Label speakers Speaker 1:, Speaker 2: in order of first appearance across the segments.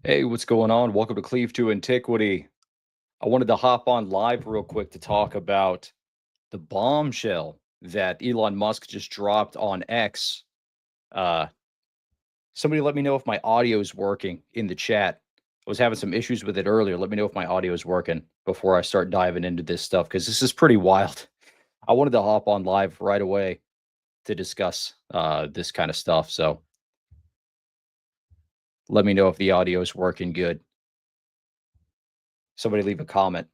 Speaker 1: Hey, what's going on? Welcome to Cleave to Antiquity. I wanted to hop on live real quick to talk about the bombshell that Elon Musk just dropped on X. Uh, Somebody let me know if my audio is working in the chat. I was having some issues with it earlier. Let me know if my audio is working before I start diving into this stuff because this is pretty wild. I wanted to hop on live right away to discuss this kind of stuff. So let me know if the audio is working good. Somebody leave a comment.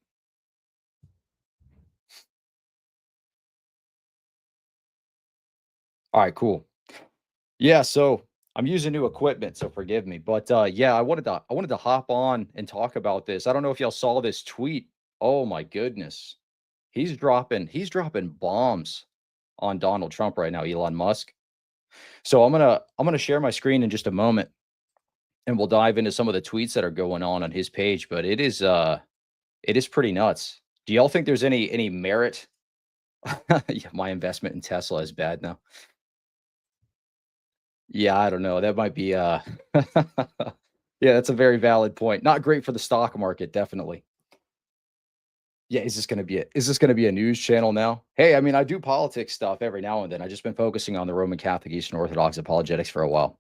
Speaker 1: All right, cool. Yeah, so I'm using new equipment, so forgive me. But yeah, I wanted to hop on and talk about this. I don't know if y'all saw this tweet. Oh my goodness. He's dropping bombs on Donald Trump right now, Elon Musk. So I'm gonna share my screen in just a moment and we'll dive into some of the tweets that are going on his page, but it is pretty nuts. Do y'all think there's any merit? Yeah, my investment in Tesla is bad now. Yeah, I don't know. That might be yeah, that's a very valid point. Not great for the stock market, definitely. Yeah, is this gonna be a news channel now? Hey, I mean, I do politics stuff every now and then. I just been focusing on the Roman Catholic Eastern Orthodox apologetics for a while.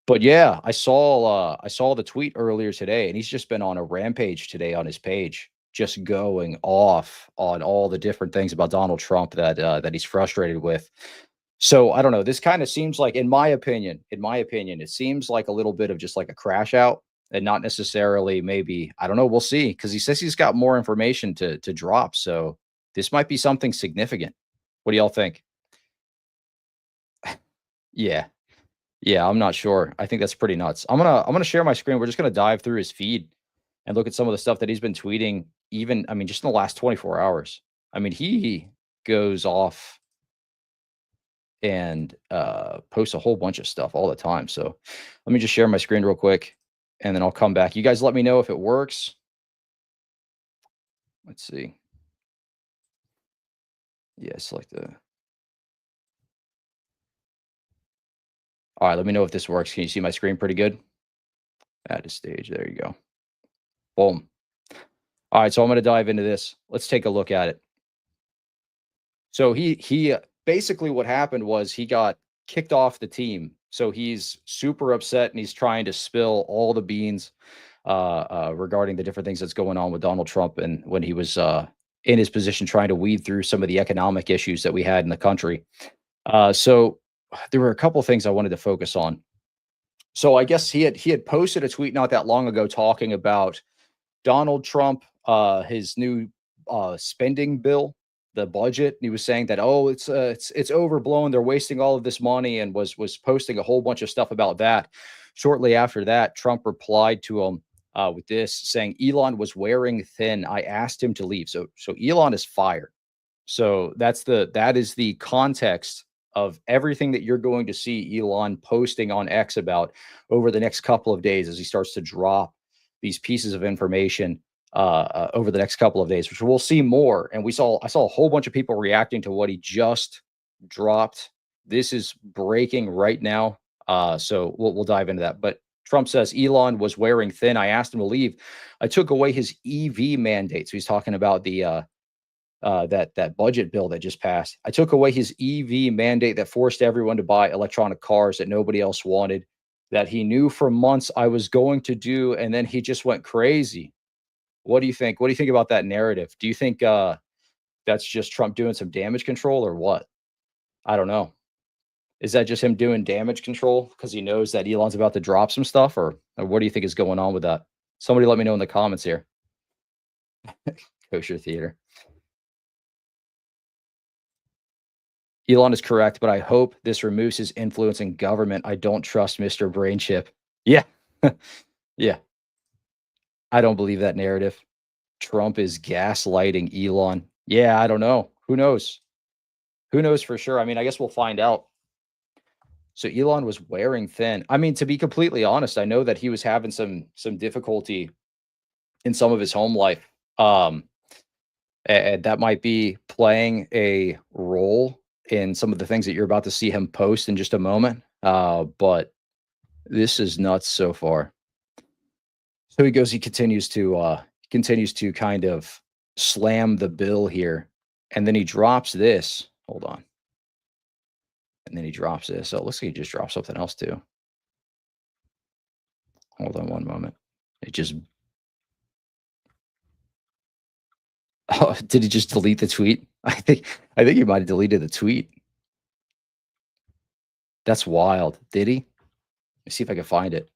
Speaker 1: But yeah, I saw the tweet earlier today, and he's just been on a rampage today on his page, just going off on all the different things about Donald Trump that he's frustrated with. So I don't know. This kind of seems like, in my opinion, it seems like a little bit of just like a crash out, and not necessarily maybe. I don't know. We'll see because he says he's got more information to drop. So this might be something significant. What do y'all think? Yeah. Yeah, I'm not sure. I think that's pretty nuts. I'm gonna share my screen. We're just gonna dive through his feed and look at some of the stuff that he's been tweeting. Even, I mean, just in the last 24 hours. I mean, he goes off and posts a whole bunch of stuff all the time. So let me just share my screen real quick, and then I'll come back. You guys, let me know if it works. Let's see. Yeah, select the. All right, let me know if this works. Can you see my screen pretty good? Add a stage. There you go. Boom. All right, so I'm going to dive into this. Let's take a look at it. So he basically what happened was he got kicked off the team. So he's super upset and he's trying to spill all the beans regarding the different things that's going on with Donald Trump and when he was in his position trying to weed through some of the economic issues that we had in the country. So there were a couple of things I wanted to focus on. So I guess he had posted a tweet not that long ago talking about Donald Trump, his new spending bill, the budget. He was saying that, oh, it's overblown. They're wasting all of this money, and was posting a whole bunch of stuff about that. Shortly after that, Trump replied to him with this, saying Elon was wearing thin. I asked him to leave. So Elon is fired. So that is the context of everything that you're going to see Elon posting on X about over the next couple of days as he starts to drop these pieces of information over the next couple of days, which we'll see more. And I saw a whole bunch of people reacting to what he just dropped. This is breaking right now, so we'll dive into that. But Trump says Elon was wearing thin. I asked him to leave. I took away his EV mandate. So he's talking about that budget bill that just passed. I took away his EV mandate that forced everyone to buy electronic cars that nobody else wanted, that he knew for months I was going to do, and then he just went crazy. What do you think? What do you think about that narrative? Do you think that's just Trump doing some damage control or what? I don't know. Is that just him doing damage control because he knows that Elon's about to drop some stuff, or what do you think is going on with that? Somebody let me know in the comments here. Kosher theater. Elon is correct, but I hope this removes his influence in government. I don't trust Mr. Brainchip. Yeah. Yeah. I don't believe that narrative. Trump is gaslighting Elon. Yeah, I don't know. Who knows? Who knows for sure? I mean, I guess we'll find out. So Elon was wearing thin. I mean, to be completely honest, I know that he was having some difficulty in some of his home life. Um, and that might be playing a role in some of the things that you're about to see him post in just a moment. But this is nuts so far. So he continues to kind of slam the bill here, and then he drops this. Hold on. And then he drops this. So it looks like he just dropped something else too. Hold on one moment. It just Oh, did he just delete the tweet? I think he might have deleted the tweet. That's wild. Did he? Let me see if I can find it.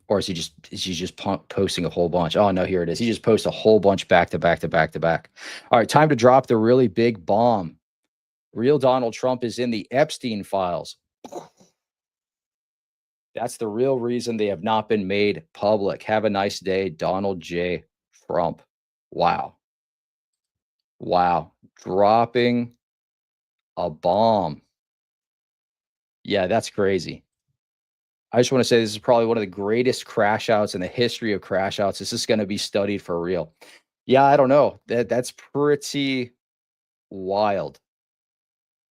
Speaker 1: Or is he just posting a whole bunch? Oh no, here it is. He just posts a whole bunch back to back to back to back. All right, time to drop the really big bomb. Real Donald Trump is in the Epstein files. That's the real reason they have not been made public. Have a nice day, Donald J. Trump. Wow. Wow. Dropping a bomb. Yeah, that's crazy. I just want to say this is probably one of the greatest crash outs in the history of crash outs. This is going to be studied for real. Yeah, I don't know. That's pretty wild.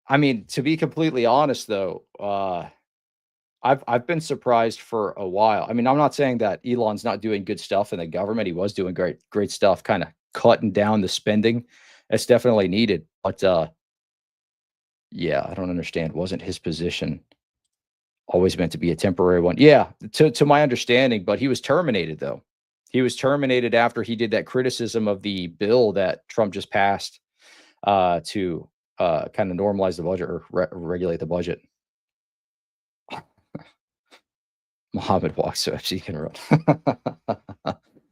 Speaker 1: I mean, to be completely honest though, I've been surprised for a while. I mean, I'm not saying that Elon's not doing good stuff in the government. He was doing great stuff, kind of cutting down the spending. It's definitely needed. But yeah, I don't understand. Wasn't his position always meant to be a temporary one? Yeah, to my understanding, but he was terminated though. He was terminated after he did that criticism of the bill that Trump just passed to kind of normalize the budget or regulate the budget. Muhammad walks so Epstein can run.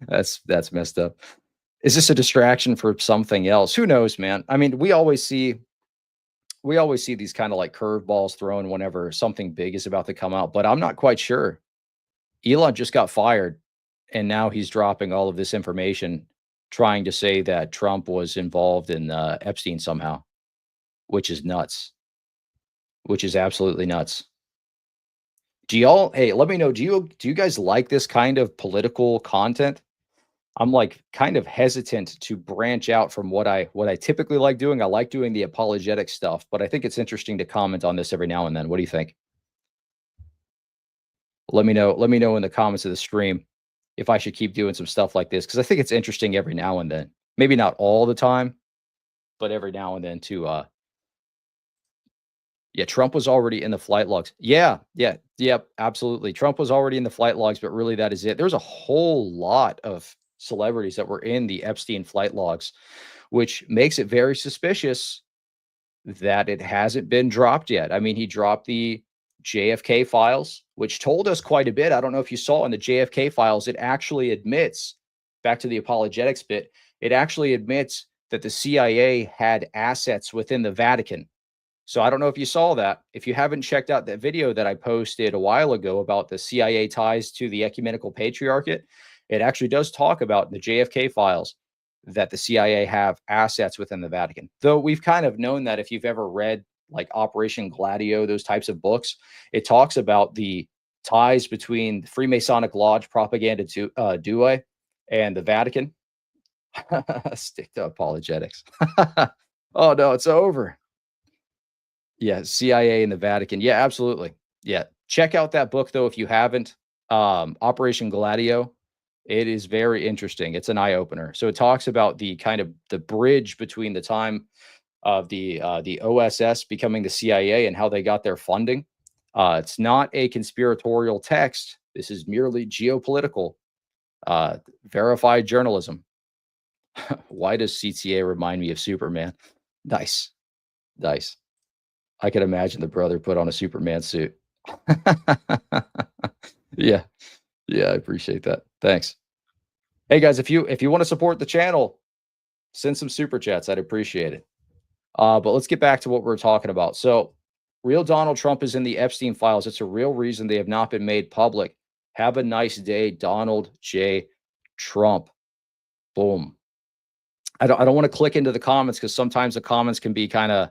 Speaker 1: That's messed up. Is this a distraction for something else? Who knows, man? I mean, we always see these kind of like curveballs thrown whenever something big is about to come out, but I'm not quite sure. Elon just got fired, and now he's dropping all of this information, trying to say that Trump was involved in Epstein somehow, which is nuts. Which is absolutely nuts. Hey, let me know. Do you guys like this kind of political content? I'm like kind of hesitant to branch out from what I typically like doing. I like doing the apologetic stuff, but I think it's interesting to comment on this every now and then. What do you think? Let me know. Let me know in the comments of the stream if I should keep doing some stuff like this because I think it's interesting every now and then. Maybe not all the time, but every now and then to yeah, Trump was already in the flight logs. Yeah, yeah, yep, absolutely. Trump was already in the flight logs, but really that is it. There's a whole lot of celebrities that were in the Epstein flight logs, which makes it very suspicious that it hasn't been dropped yet. I mean, he dropped the JFK files, which told us quite a bit. I don't know if you saw in the JFK files, it actually admits, back to the apologetics bit, it actually admits that the CIA had assets within the Vatican. So I don't know if you saw that. If you haven't checked out that video that I posted a while ago about the CIA ties to the ecumenical patriarchate, it actually does talk about the JFK files that the CIA have assets within the Vatican. Though we've kind of known that if you've ever read like Operation Gladio, those types of books, it talks about the ties between the Freemasonic Lodge propaganda due and the Vatican. Stick to apologetics. Oh no, it's over. Yeah, CIA and the Vatican. Yeah, absolutely. Yeah. Check out that book though if you haven't. Operation Gladio. It is very interesting. It's an eye opener. So it talks about the kind of the bridge between the time of the OSS becoming the CIA and how they got their funding. It's not a conspiratorial text. This is merely geopolitical, verified journalism. Why does CTA remind me of Superman? Nice, nice. I could imagine the brother put on a Superman suit. Yeah, yeah, I appreciate that. Thanks. Hey guys, if you want to support the channel, send some super chats. I'd appreciate it. But let's get back to what we're talking about. So, real Donald Trump is in the Epstein files. It's a real reason they have not been made public. Have a nice day, Donald J. Trump. Boom. I don't want to click into the comments because sometimes the comments can be kind of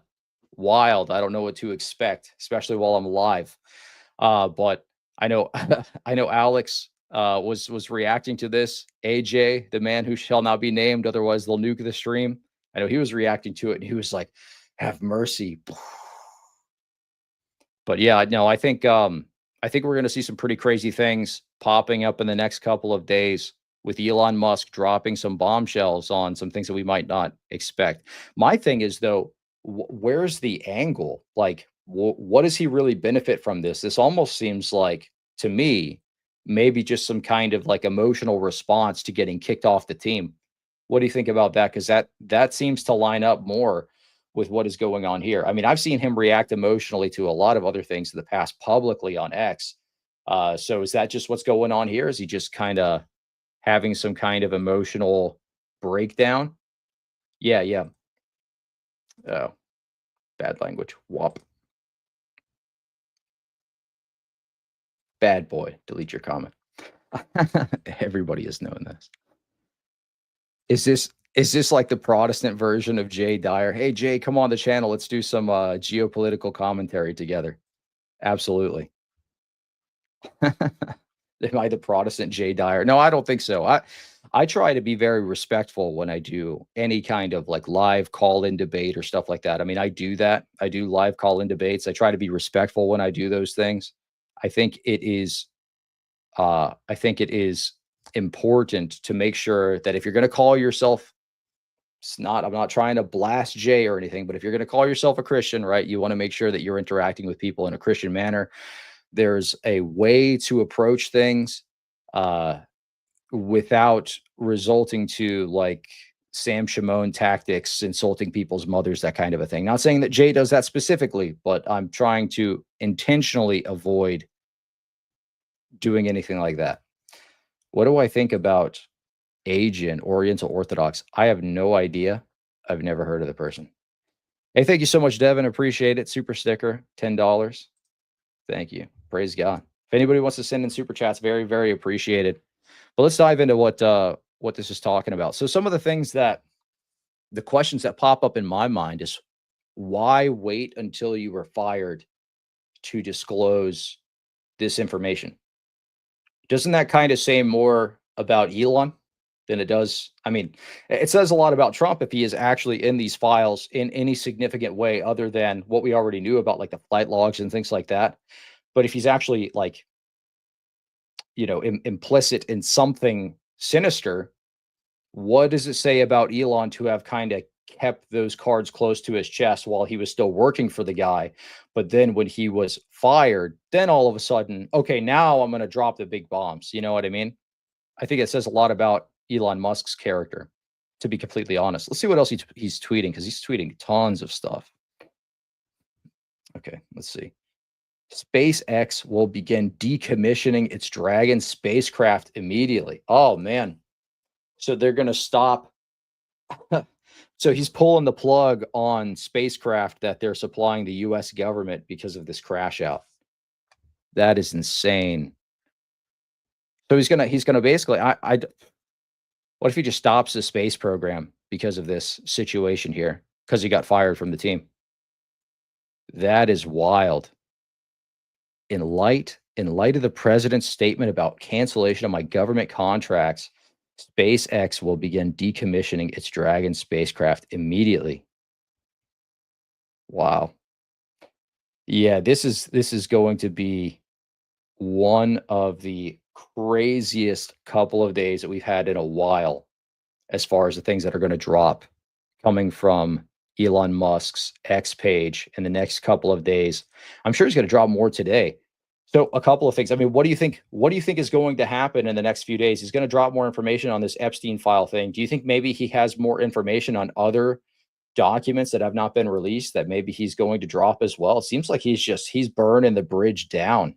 Speaker 1: wild. I don't know what to expect, especially while I'm live. But I know I know Alex was reacting to this. AJ, the man who shall not be named, otherwise they'll nuke the stream. I know he was reacting to it and he was like, have mercy. But yeah, no, I think I think we're going to see some pretty crazy things popping up in the next couple of days with Elon Musk dropping some bombshells on some things that we might not expect. My thing is, though, where's the angle? Like, what does he really benefit from this? This almost seems like, to me, maybe just some kind of like emotional response to getting kicked off the team. What do you think about that? Because that seems to line up more with what is going on here. I mean, I've seen him react emotionally to a lot of other things in the past publicly on X. So is that just what's going on here? Is he just kind of having some kind of emotional breakdown? Yeah, yeah. Oh, bad language. Wop. Bad boy. Delete your comment. Everybody is knowing this. Is this like the Protestant version of Jay Dyer? Hey Jay, come on the channel. Let's do some geopolitical commentary together. Absolutely. Am I the Protestant Jay Dyer? No, I don't think so. I try to be very respectful when I do any kind of like live call-in debate or stuff like that. I mean, I do that. I do live call-in debates. I try to be respectful when I do those things. I think it is important to make sure that if you're going to call yourself, I'm not trying to blast Jay or anything, but if you're going to call yourself a Christian, right, you want to make sure that you're interacting with people in a Christian manner. There's a way to approach things uh, without resulting to like Sam Shimon tactics, insulting people's mothers, that kind of a thing. Not saying that Jay does that specifically, but I'm trying to intentionally avoid doing anything like that. What do I think about Aegean, Oriental Orthodox? I have no idea. I've never heard of the person. Hey, thank you so much, Devin. Appreciate it. Super sticker, $10. Thank you. Praise God. If anybody wants to send in super chats, very, very appreciated. But let's dive into what this is talking about. So some of the questions that pop up in my mind is, why wait until you were fired to disclose this information? Doesn't that kind of say more about Elon than it does? I mean, it says a lot about Trump if he is actually in these files in any significant way other than what we already knew about, like the flight logs and things like that. But if he's actually like, implicit in something sinister, what does it say about Elon to have kind of kept those cards close to his chest while he was still working for the guy? But then when he was fired, then all of a sudden, okay, now I'm going to drop the big bombs. You know what I mean? I think it says a lot about Elon Musk's character, to be completely honest. Let's see what else he's tweeting, because he's tweeting tons of stuff. Okay, let's see. SpaceX will begin decommissioning its Dragon spacecraft immediately. Oh, man. So they're going to stop. So he's pulling the plug on spacecraft that they're supplying the US government because of this crash out. That is insane. So he's gonna basically, what if he just stops the space program because of this situation here? Because he got fired from the team. That is wild. In light of the president's statement about cancellation of my government contracts, SpaceX will begin decommissioning its Dragon spacecraft immediately. Wow. Yeah, this is going to be one of the craziest couple of days that we've had in a while, as far as the things that are going to drop coming from Elon Musk's X page in the next couple of days. I'm sure he's going to drop more today. So a couple of things. I mean, what do you think is going to happen in the next few days? He's going to drop more information on this Epstein file thing. Do you think maybe he has more information on other documents that have not been released that maybe he's going to drop as well? It seems like he's burning the bridge down.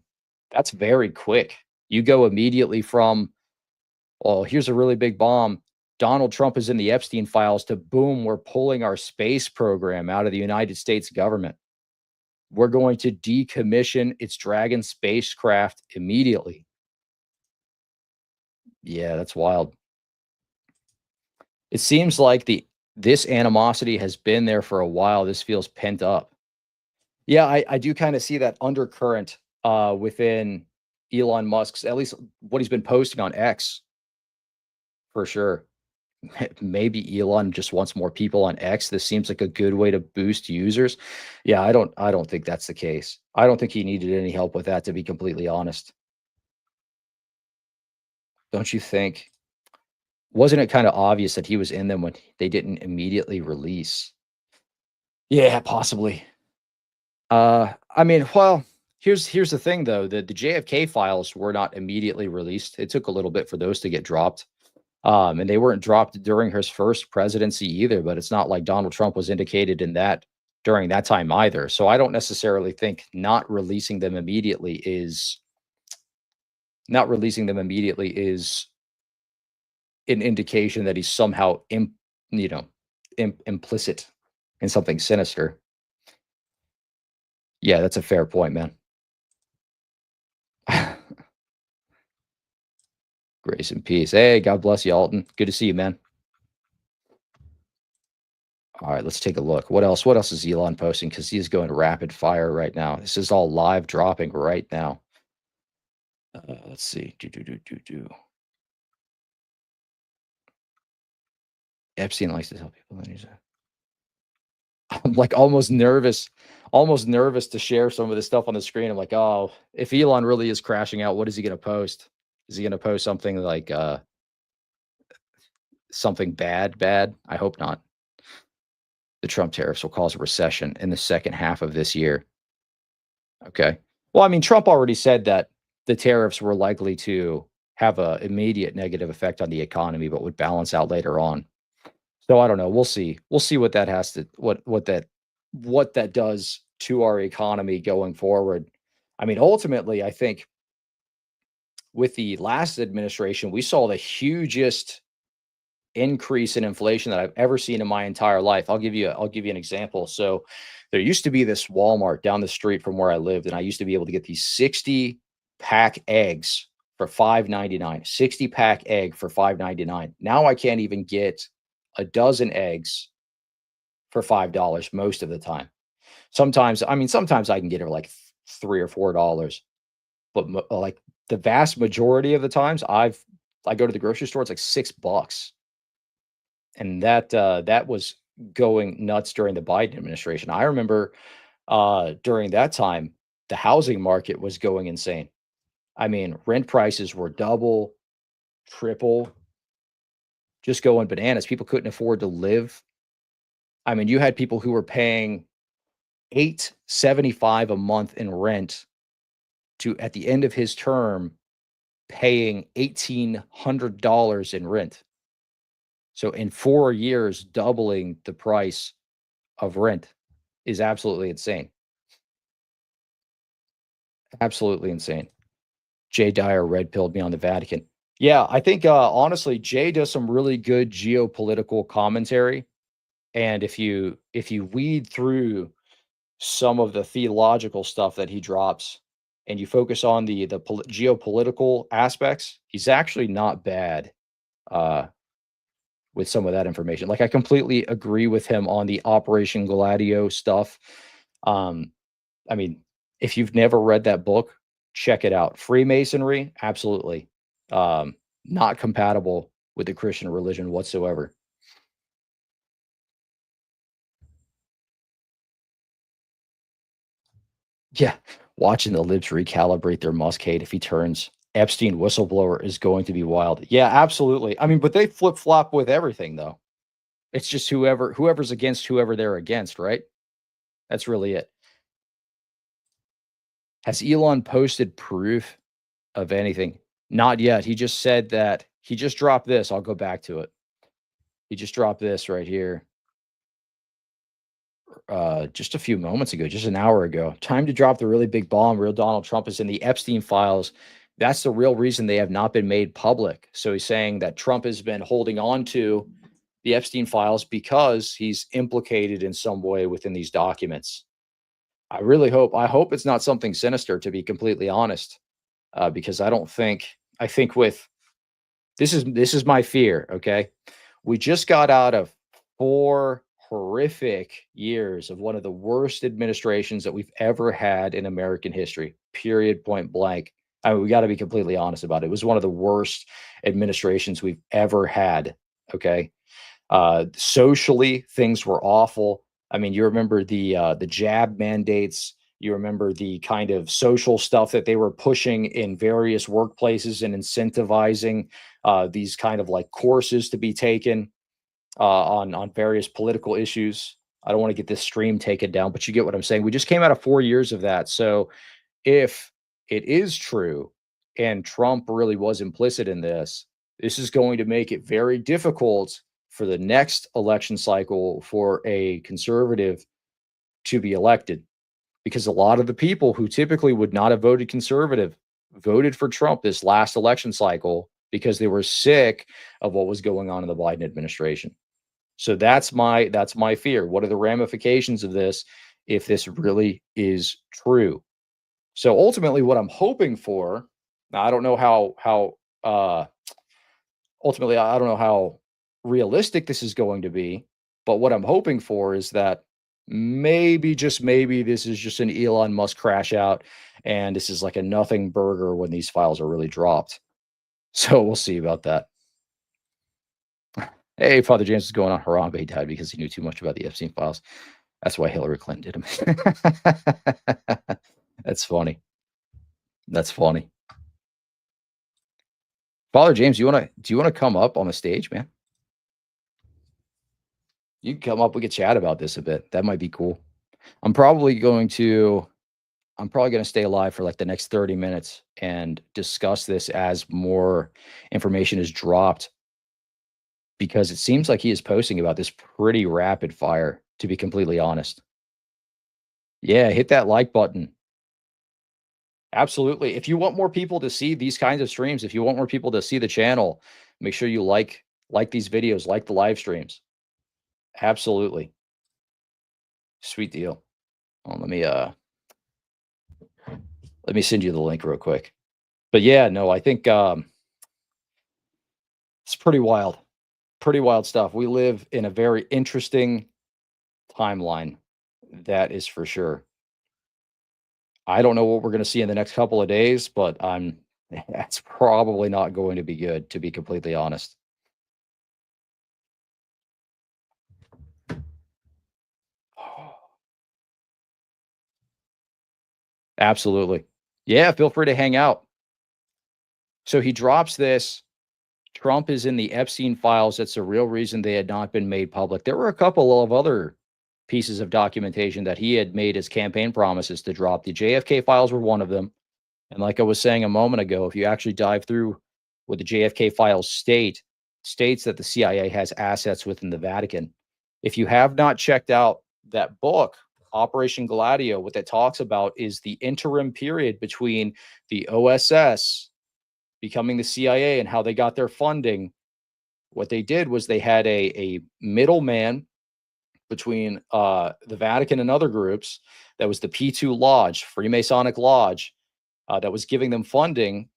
Speaker 1: That's very quick. You go immediately from, oh, here's a really big bomb, Donald Trump is in the Epstein files, to boom, we're pulling our space program out of the United States government. We're going to decommission its Dragon spacecraft immediately. Yeah, that's wild. It seems like this animosity has been there for a while. This feels pent up. Yeah, I do kind of see that undercurrent within Elon Musk's, at least what he's been posting on X, for sure. Maybe Elon just wants more people on X. This seems like a good way to boost users. Yeah, I don't think that's the case. I don't think he needed any help with that, to be completely honest. Don't you think? Wasn't it kind of obvious that he was in them when they didn't immediately release? Yeah, possibly. I mean, well, here's the thing though, the JFK files were not immediately released. It took a little bit for those to get dropped. And they weren't dropped during his first presidency either, but it's not like Donald Trump was indicated in that during that time either. So I don't necessarily think not releasing them immediately is an indication that he's somehow you know, implicit in something sinister. Yeah, that's a fair point, man. Grace and peace. Hey, God bless you, Alton. Good to see you, man. All right, let's take a look. What else? What else is Elon posting? Because he's going rapid fire right now. This is all live dropping right now. Let's see. Epstein likes to tell people that he's. I'm like almost nervous to share some of this stuff on the screen. I'm like, oh, if Elon really is crashing out, what is he going to post? Is he going to post something like something bad? I hope not. The Trump tariffs will cause a recession in the second half of this year. Okay. Well, I mean, Trump already said that the tariffs were likely to have a immediate negative effect on the economy, but would balance out later on. So I don't know. We'll see. We'll see what that has to what that does to our economy going forward. I mean, ultimately, I think with the last administration, we saw the hugest increase in inflation that I've ever seen in my entire life. I'll give you an example. So there used to be this Walmart down the street from where I lived, and I used to be able to get these 60-pack eggs for $5.99. 60-pack egg for $5.99. Now I can't even get a dozen eggs for $5 most of the time. Sometimes I can get it for like $3 or $4, but like the vast majority of the times I go to the grocery store, it's like $6. And that was going nuts during the Biden administration. I remember during that time, the housing market was going insane. I mean, rent prices were double, triple, just going bananas. People couldn't afford to live. I mean, you had people who were paying $875 a month in rent to, at the end of his term, paying $1,800 in rent. So in 4 years, doubling the price of rent is absolutely insane. Absolutely insane. Jay Dyer red pilled me on the Vatican. Yeah, I think honestly, Jay does some really good geopolitical commentary. And if you weed through some of the theological stuff that he drops and you focus on the geopolitical aspects, he's actually not bad uh, with some of that information. Like I completely agree with him on the Operation Gladio stuff. Um, I mean, if you've never read that book, check it out. Freemasonry, absolutely not compatible with the Christian religion whatsoever. Yeah, watching the libs recalibrate their Musk hate if he turns Epstein whistleblower is going to be wild. Yeah, absolutely. I mean, but they flip flop with everything though. It's just whoever's against whoever they're against, right? That's really it. Has Elon posted proof of anything? Not yet. He just said that he just dropped this. I'll go back to it. He just dropped this right here. Just a few moments ago, just an hour ago. Time to drop the really big bomb. Real Donald Trump is in the Epstein files. That's the real reason they have not been made public. So he's saying that Trump has been holding on to the Epstein files because he's implicated in some way within these documents. I hope it's not something sinister, to be completely honest, because I think with this is my fear. Okay, we just got out of 4 horrific years of one of the worst administrations that we've ever had in American history. Period. Point blank. I mean, we got to be completely honest about it. It was one of the worst administrations we've ever had. Okay. Socially, things were awful. I mean, you remember the jab mandates. You remember the kind of social stuff that they were pushing in various workplaces and incentivizing these kind of like courses to be taken on various political issues. I don't want to get this stream taken down, but you get what I'm saying. We just came out of 4 years of that. So if it is true and Trump really was implicit in this, this is going to make it very difficult for the next election cycle for a conservative to be elected, because a lot of the people who typically would not have voted conservative voted for Trump this last election cycle because they were sick of what was going on in the Biden administration. So that's my fear. What are the ramifications of this if this really is true? So ultimately, what I'm hoping for, now I don't know how ultimately I don't know how realistic this is going to be, but what I'm hoping for is that maybe, just maybe, this is just an Elon Musk crash out, and this is like a nothing burger when these files are really dropped. So we'll see about that. Hey, Father James is going on Harambe died because he knew too much about the Epstein files. That's why Hillary Clinton did him. That's funny. That's funny. Father James, do you wanna come up on the stage, man? You can come up, we could chat about this a bit. That might be cool. I'm probably going to I'm probably gonna stay alive for like the next 30 minutes and discuss this as more information is dropped, because it seems like he is posting about this pretty rapid fire, to be completely honest. Yeah, hit that like button. Absolutely. If you want more people to see these kinds of streams, if you want more people to see the channel, make sure you like these videos, like the live streams. Absolutely. Sweet deal. Oh, let me send you the link real quick. But yeah, no, I think it's pretty wild. Pretty wild stuff. We live in a very interesting timeline. That is for sure. I don't know what we're going to see in the next couple of days, but that's probably not going to be good, to be completely honest. Absolutely. Yeah, feel free to hang out. So he drops this. Trump is in the Epstein files. That's the real reason they had not been made public. There were a couple of other pieces of documentation that he had made as campaign promises to drop. The JFK files were one of them. And like I was saying a moment ago, if you actually dive through what the JFK files states that the CIA has assets within the Vatican. If you have not checked out that book, Operation Gladio, what that talks about is the interim period between the OSS becoming the CIA and how they got their funding. What they did was they had a middleman between the Vatican and other groups. That was the P2 Lodge, Freemasonic Lodge, that was giving them funding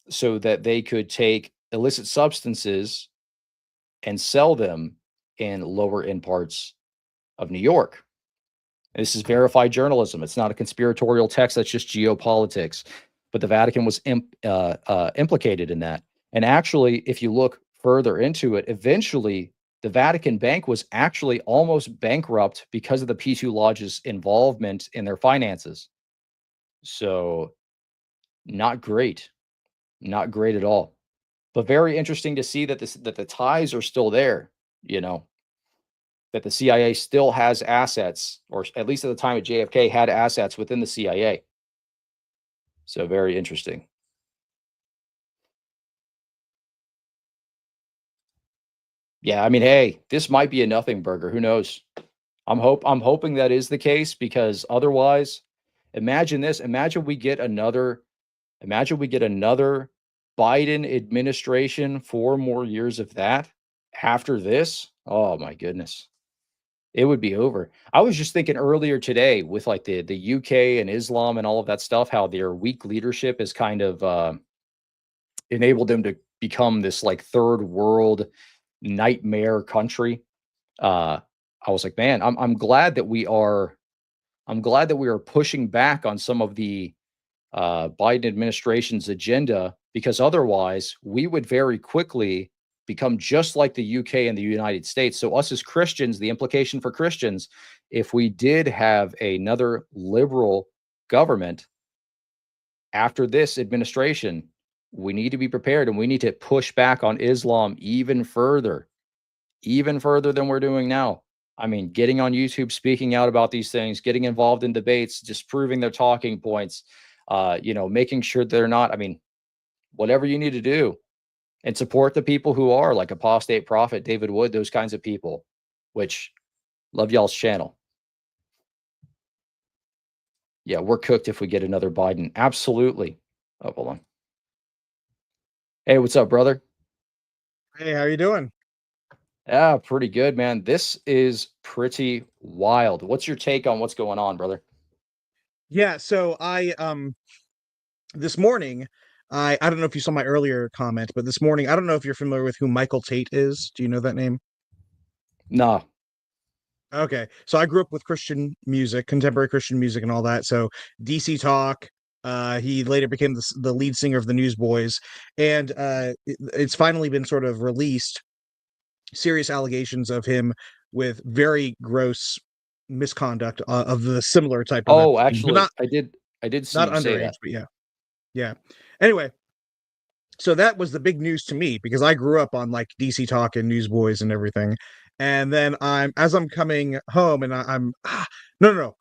Speaker 1: so that they could take illicit substances and sell them in lower end parts of New York. This is verified journalism. It's not a conspiratorial text. That's just geopolitics. But the Vatican was implicated in that. And actually, if you look further into it, eventually the Vatican Bank was actually almost bankrupt because of the P2 Lodge's involvement in their finances. So not great. Not great at all. But very interesting to see that that the ties are still there, you know, that the CIA still has assets, or at least at the time of JFK had assets within the CIA. So very interesting. Yeah, I mean, hey, this might be a nothing burger. Who knows? I'm hoping that is the case, because otherwise, imagine this. Imagine we get another Biden administration, 4 more years of that after this. Oh my goodness. It would be over. I was just thinking earlier today with like the UK and Islam and all of that stuff, how their weak leadership has kind of enabled them to become this like third world nightmare country. I was like, man, I'm glad that we are pushing back on some of the Biden administration's agenda, because otherwise we would very quickly become just like the UK and the United States. So us as Christians, the implication for Christians, if we did have another liberal government after this administration, we need to be prepared and we need to push back on Islam even further than we're doing now. I mean, getting on YouTube, speaking out about these things, getting involved in debates, disproving their talking points, making sure they're not, I mean, whatever you need to do, and support the people who are like Apostate Prophet, David Wood, those kinds of people, which love y'all's channel. Yeah, we're cooked if we get another Biden. Absolutely. Oh, hold on. Hey, what's up, brother?
Speaker 2: Hey, how you doing?
Speaker 1: Yeah, pretty good, man. This is pretty wild. What's your take on what's going on, brother?
Speaker 2: Yeah, so I this morning I don't know if you saw my earlier comment, but this morning I don't know if you're familiar with who Michael Tate is. Do you know that name?
Speaker 1: No.
Speaker 2: Okay. So I grew up with Christian music, contemporary Christian music and all that. So DC Talk, he later became the lead singer of the Newsboys, and it's finally been sort of released serious allegations of him with very gross misconduct of the similar type of
Speaker 1: Oh,
Speaker 2: Epstein, but
Speaker 1: actually, I did see
Speaker 2: not
Speaker 1: you say
Speaker 2: underage,
Speaker 1: that.
Speaker 2: but yeah. Yeah. Anyway, so that was the big news to me because I grew up on like DC Talk and Newsboys and everything. And then I'm coming home and I'm no, no, no.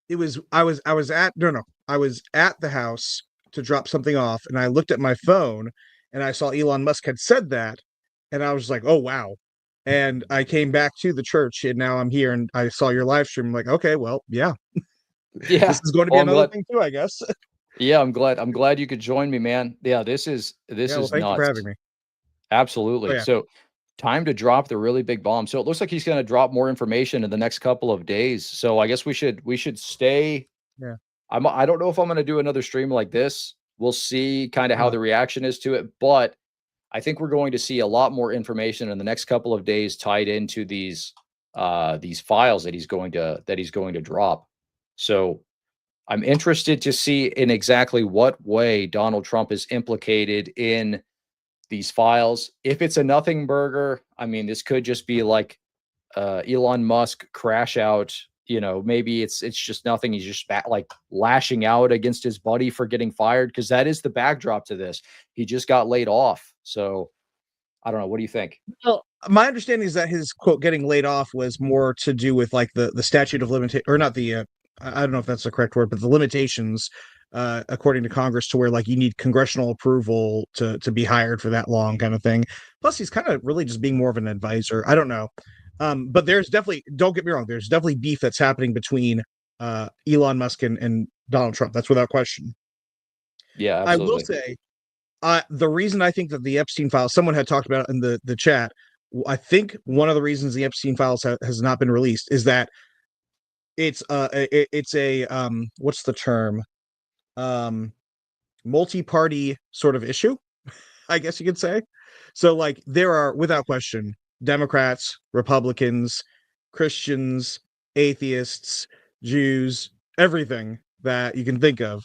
Speaker 2: It was I was at no, no. I was at the house to drop something off and I looked at my phone and I saw Elon Musk had said that and I was like, "Oh wow." And I came back to the church and now I'm here and I saw your live stream. I'm like, "Okay, well, yeah. This
Speaker 1: Yeah.
Speaker 2: is going to be
Speaker 1: Well, I'm
Speaker 2: another
Speaker 1: glad.
Speaker 2: thing too, I guess."
Speaker 1: Yeah, I'm glad you could join me, man. Yeah, this
Speaker 2: Yeah, well,
Speaker 1: is
Speaker 2: thank you for having
Speaker 1: nuts.
Speaker 2: me. Oh
Speaker 1: Absolutely.
Speaker 2: yeah.
Speaker 1: So, time to drop the really big bomb. So it looks like he's going to drop more information in the next couple of days. So I guess we should stay.
Speaker 2: Yeah.
Speaker 1: I don't know if I'm going to do another stream like this. We'll see kind of how
Speaker 2: Uh,
Speaker 1: the reaction is to it, but I think we're going to see a lot more information in the next couple of days tied into these files that he's going to drop. So I'm interested to see in exactly what way Donald Trump is implicated in these files. If it's a nothing burger, I mean, this could just be like Elon Musk crash out. Maybe it's just nothing. He's just like lashing out against his buddy for getting fired because that is the backdrop to this. He just got laid off. So I don't know. What do you think?
Speaker 2: Well, my understanding is that his quote getting laid off was more to do with like the statute of limitation, or not the I don't know if that's the correct word, but the limitations according to Congress, to where like you need congressional approval to be hired for that long kind of thing. Plus, he's kind of really just being more of an advisor. I don't know. But there's definitely, don't get me wrong, there's definitely beef that's happening between Elon Musk and Donald Trump. That's without question.
Speaker 1: Yeah,
Speaker 2: I will
Speaker 1: absolutely.
Speaker 2: say the reason I think that the Epstein files, someone had talked about it in the chat. I think one of the reasons the Epstein files has not been released is that it's a what's the term, um multi-party sort of issue, I guess you could say. So like there are without question Democrats, Republicans, Christians, atheists, Jews, everything that you can think of,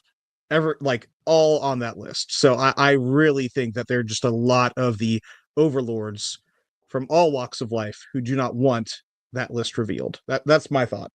Speaker 2: ever like all on that list. So I really think that there are just a lot of the overlords from all walks of life who do not want that list revealed. That's my thought.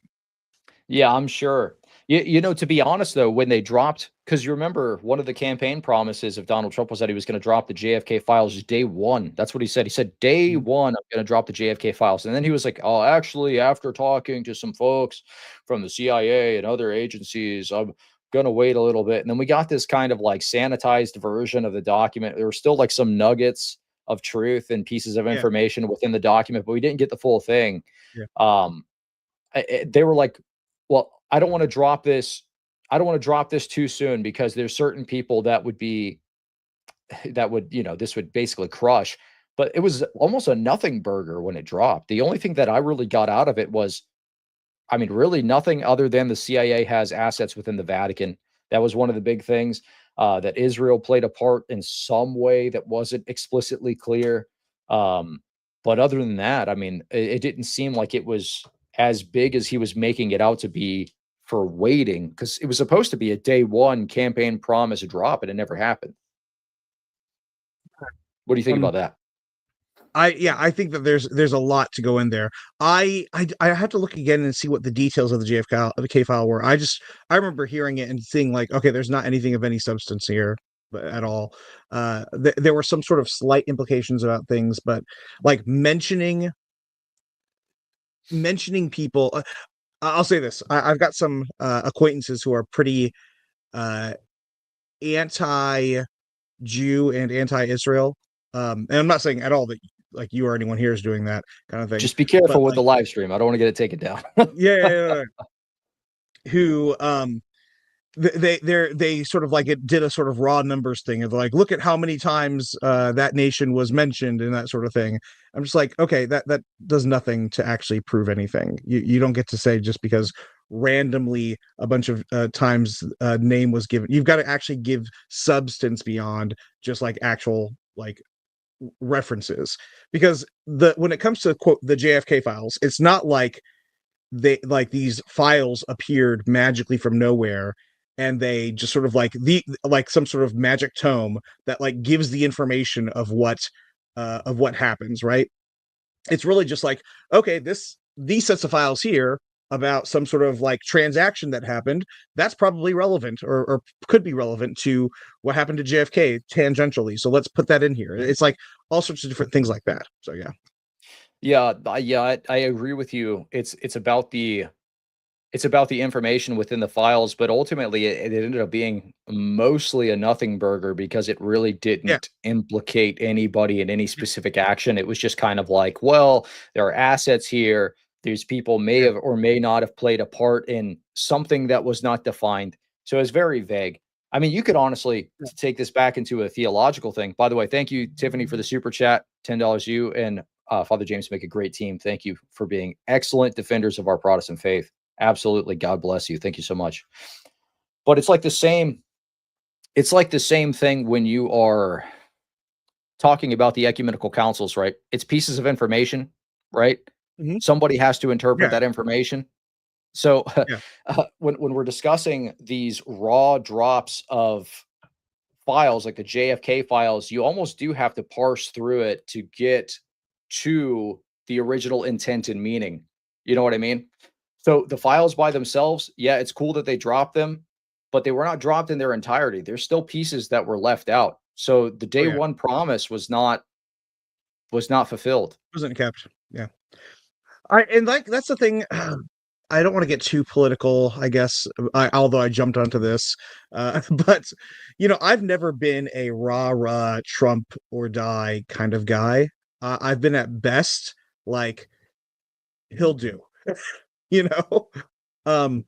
Speaker 1: Yeah, I'm sure. To be honest, though, when they dropped, because you remember one of the campaign promises of Donald Trump was that he was going to drop the JFK files day one. That's what he said. He said, day
Speaker 2: Mm.
Speaker 1: one, I'm going to drop the JFK files. And then he was like, oh, actually, after talking to some folks from the CIA and other agencies, I'm going to wait a little bit. And then we got this kind of like sanitized version of the document. There were still like some nuggets of truth and pieces of
Speaker 2: Yeah,
Speaker 1: information within the document, but we didn't get the full thing.
Speaker 2: yeah,
Speaker 1: Um, they were like, well, I don't want to drop this. I don't want to drop this too soon because there's certain people that would be that would, this would basically crush. But it was almost a nothing burger when it dropped. The only thing that I really got out of it was, I mean, really nothing other than the CIA has assets within the Vatican. That was one of the big things, that Israel played a part in some way that wasn't explicitly clear. Um, but other than that, I mean, it didn't seem like it was as big as he was making it out to be for waiting, because it was supposed to be a day one campaign promise drop, and it never happened. What do you think
Speaker 2: um
Speaker 1: about that?
Speaker 2: I think that there's a lot to go in there. I have to look again and see what the details of the K file were. I remember hearing it and seeing like, okay, there's not anything of any substance here at all. There were some sort of slight implications about things, but like mentioning people. I'll say this: I've got some acquaintances who are pretty uh, anti-Jew and anti-Israel. And I'm not saying at all that like you or anyone here is doing that kind of thing,
Speaker 1: Just be
Speaker 2: but
Speaker 1: careful with
Speaker 2: like,
Speaker 1: the live stream. I don't want to get it taken down.
Speaker 2: yeah, who they sort of like it did a sort of raw numbers thing of like, look at how many times that nation was mentioned and that sort of thing. I'm just like, okay, that does nothing to actually prove anything. You don't get to say just because randomly a bunch of times name was given. You've got to actually give substance beyond just like actual like references, because the when it comes to quote the JFK files, it's not like they like these files appeared magically from nowhere and they just sort of like the like some sort of magic tome that like gives the information of what happens, right? It's really just like, okay, these sets of files here about some sort of like transaction that happened, that's probably relevant or could be relevant to what happened to JFK tangentially, so let's put that in here. It's like all sorts of different things like that. So yeah.
Speaker 1: I agree with you. It's about the information within the files, but ultimately it ended up being mostly a nothing burger because it really
Speaker 2: Yeah.
Speaker 1: didn't implicate anybody in any specific action. It was just kind of like, well, there are assets here. These people may
Speaker 2: Yeah.
Speaker 1: have or may not have played a part in something that was not defined. So it's very vague. I mean, you could honestly
Speaker 2: Yeah.
Speaker 1: take this back into a theological thing. By the way, thank you, Tiffany, for the super chat. $10. You and Father James make a great team. Thank you for being excellent defenders of our Protestant faith. Absolutely. God bless you. Thank you so much. But it's like the same thing when you are talking about the ecumenical councils, right? It's pieces of information, right?
Speaker 2: Mhm.
Speaker 1: Somebody has to interpret
Speaker 2: Yeah.
Speaker 1: that information. So
Speaker 2: Yeah.
Speaker 1: when we're discussing these raw drops of files like the JFK files, you almost do have to parse through it to get to the original intent and meaning. You know what I mean? So the files by themselves, yeah, it's cool that they dropped them, but they were not dropped in their entirety. There's still pieces that were left out. So the
Speaker 2: Oh
Speaker 1: day
Speaker 2: yeah.
Speaker 1: one promise was not fulfilled.
Speaker 2: Wasn't kept. Yeah. I and like that's the thing. I don't want to get too political, I guess, although I jumped onto this. But I've never been a rah Trump or die kind of guy. I've been at best like he'll do, you know. Um,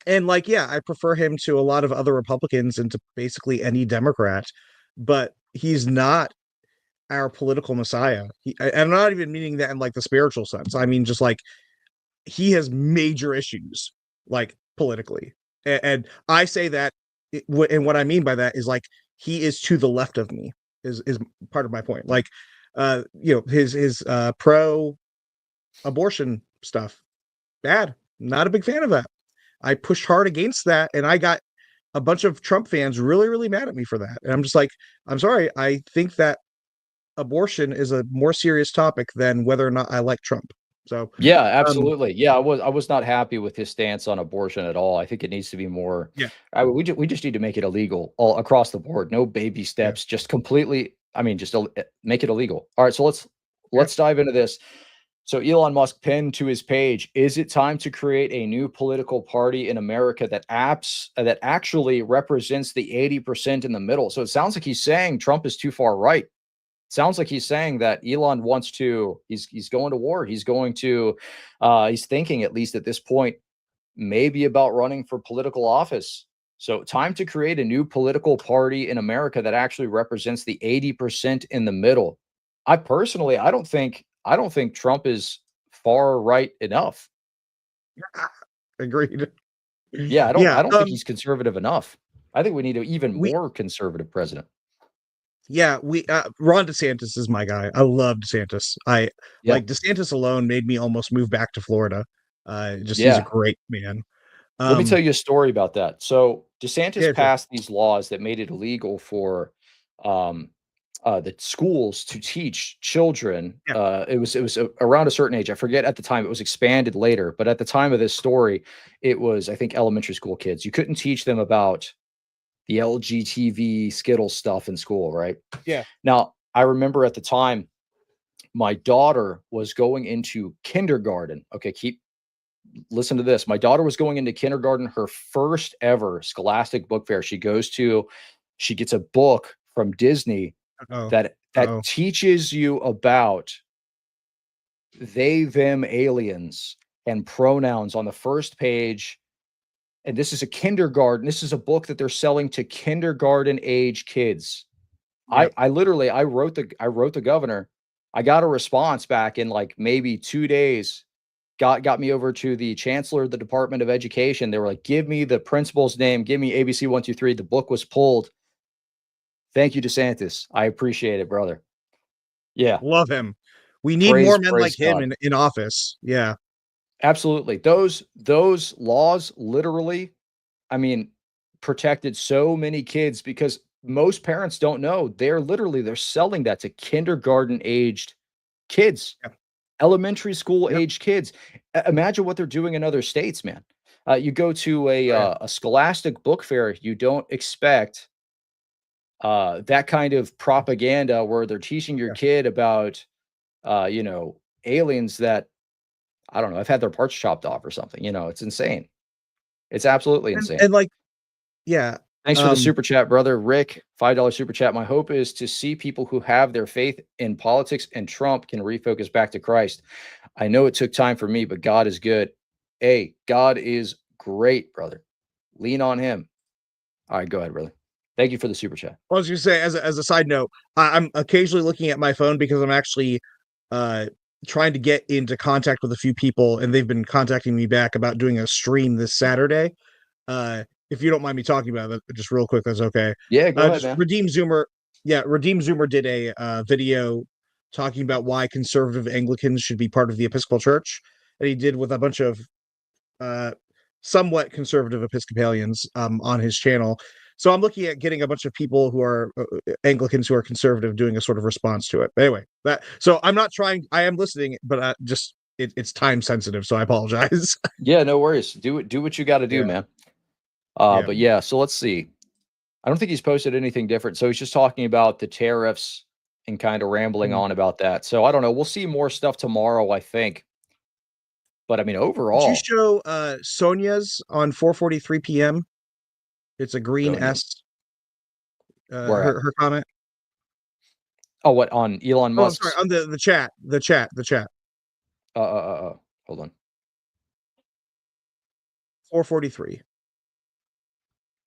Speaker 2: and like yeah, I prefer him to a lot of other Republicans and to basically any Democrat, but he's not our political messiah. I'm not even meaning that in like the spiritual sense. I mean just like he has major issues like politically, and I say that and what I mean by that is like he is to the left of me is part of my point. Like his pro abortion stuff, bad, not a big fan of that. I pushed hard against that and I got a bunch of Trump fans really really mad at me for that, and I'm just like, I'm sorry, I think that abortion is a more serious topic than whether or not I like Trump. So
Speaker 1: Yeah,
Speaker 2: um
Speaker 1: absolutely. Yeah, I was not happy with his stance on abortion at all. I think it needs to be more.
Speaker 2: yeah.
Speaker 1: We just need to make it illegal all across the board. No baby
Speaker 2: Yeah.
Speaker 1: steps. Just completely. I mean, just make it illegal. All right. So let's
Speaker 2: Yeah.
Speaker 1: let's dive into this. So Elon Musk pinned to his page, is it time to create a new political party in America that actually represents the 80% in the middle? So it sounds like he's saying Trump is too far right. Sounds like he's saying that Elon wants to he's going to war. He's thinking, at least at this point, maybe about running for political office. So time to create a new political party in America that actually represents the 80% in the middle. I don't think Trump is far right enough.
Speaker 2: Agreed.
Speaker 1: Yeah, I don't
Speaker 2: Yeah,
Speaker 1: I don't think he's conservative enough. I think we need an even
Speaker 2: we
Speaker 1: more conservative president.
Speaker 2: yeah, we Ron DeSantis is my guy. I love DeSantis. I
Speaker 1: Yeah.
Speaker 2: like DeSantis alone made me almost move back to Florida. Just he's a
Speaker 1: Yeah.
Speaker 2: great man.
Speaker 1: Let me tell
Speaker 2: Um,
Speaker 1: you a story about that. So DeSantis
Speaker 2: yeah, sure.
Speaker 1: passed these laws that made it illegal for um, the schools to teach children.
Speaker 2: Yeah.
Speaker 1: It was around a certain age. I forget at the time. It was expanded later, but at the time of this story, it was, I think, elementary school kids. You couldn't teach them about the LGTV Skittles stuff in school, right?
Speaker 2: Yeah.
Speaker 1: Now, I remember at the time, my daughter was going into kindergarten. Okay, listen to this. My daughter was going into kindergarten, her first ever Scholastic book fair. She gets a book from Disney
Speaker 2: Oh.
Speaker 1: that teaches you about they, them, aliens and pronouns on the first page. And this is a book that they're selling to kindergarten age kids.
Speaker 2: Yep.
Speaker 1: I literally I wrote the governor. I got a response back in like maybe 2 days. Got me over to the chancellor of the Department of Education. They were like, "Give me the principal's name. Give me ABC 123." The book was pulled. Thank you, DeSantis. I appreciate it, brother. Yeah.
Speaker 2: Love him. We need more men like
Speaker 1: Praise
Speaker 2: him
Speaker 1: God.
Speaker 2: in office. Yeah.
Speaker 1: Absolutely. Those laws literally, I mean, protected so many kids because most parents don't know. They're selling that to kindergarten aged kids,
Speaker 2: Yep.
Speaker 1: elementary school
Speaker 2: Yep.
Speaker 1: aged kids. Imagine what they're doing in other states, man. You go to a Scholastic book fair, you don't expect that kind of propaganda where they're teaching your
Speaker 2: Yeah.
Speaker 1: kid about, aliens that I don't know, I've had their parts chopped off or something. It's insane. It's absolutely insane.
Speaker 2: And like, yeah.
Speaker 1: Thanks for the super chat, brother. Rick, $5 super chat. My hope is to see people who have their faith in politics and Trump can refocus back to Christ. I know it took time for me, but God is good. Hey, God is great, brother. Lean on him. All right, go ahead, brother. Thank you for the super chat.
Speaker 2: I was going to say, as a side note, I'm occasionally looking at my phone because I'm actually uh, trying to get into contact with a few people, and they've been contacting me back about doing a stream this Saturday. If you don't mind me talking about it, just real quick, that's okay.
Speaker 1: Yeah, go ahead,
Speaker 2: Just
Speaker 1: man.
Speaker 2: Redeem Zoomer. Yeah, Redeem Zoomer did a video talking about why conservative Anglicans should be part of the Episcopal Church, and he did with a bunch of uh, somewhat conservative Episcopalians on his channel. So I'm looking at getting a bunch of people who are Anglicans who are conservative doing a sort of response to it. But anyway, I'm not trying. I am listening, but just it's time sensitive, so I apologize.
Speaker 1: Yeah, no worries. Do what you got to do,
Speaker 2: Yeah.
Speaker 1: man.
Speaker 2: Yeah.
Speaker 1: But yeah, so let's see. I don't think he's posted anything different. So he's just talking about the tariffs and kind of rambling on about that. So I don't know. We'll see more stuff tomorrow, I think. But I mean,
Speaker 2: Did you
Speaker 1: overall,
Speaker 2: show Sonia's on 4:43 p.m.? It's a green
Speaker 1: Sonia,
Speaker 2: S.
Speaker 1: where at?
Speaker 2: Her comment.
Speaker 1: Oh, what on Elon
Speaker 2: Oh, I'm sorry.
Speaker 1: Musk's?
Speaker 2: On the chat. The chat.
Speaker 1: Hold on.
Speaker 2: 4:43.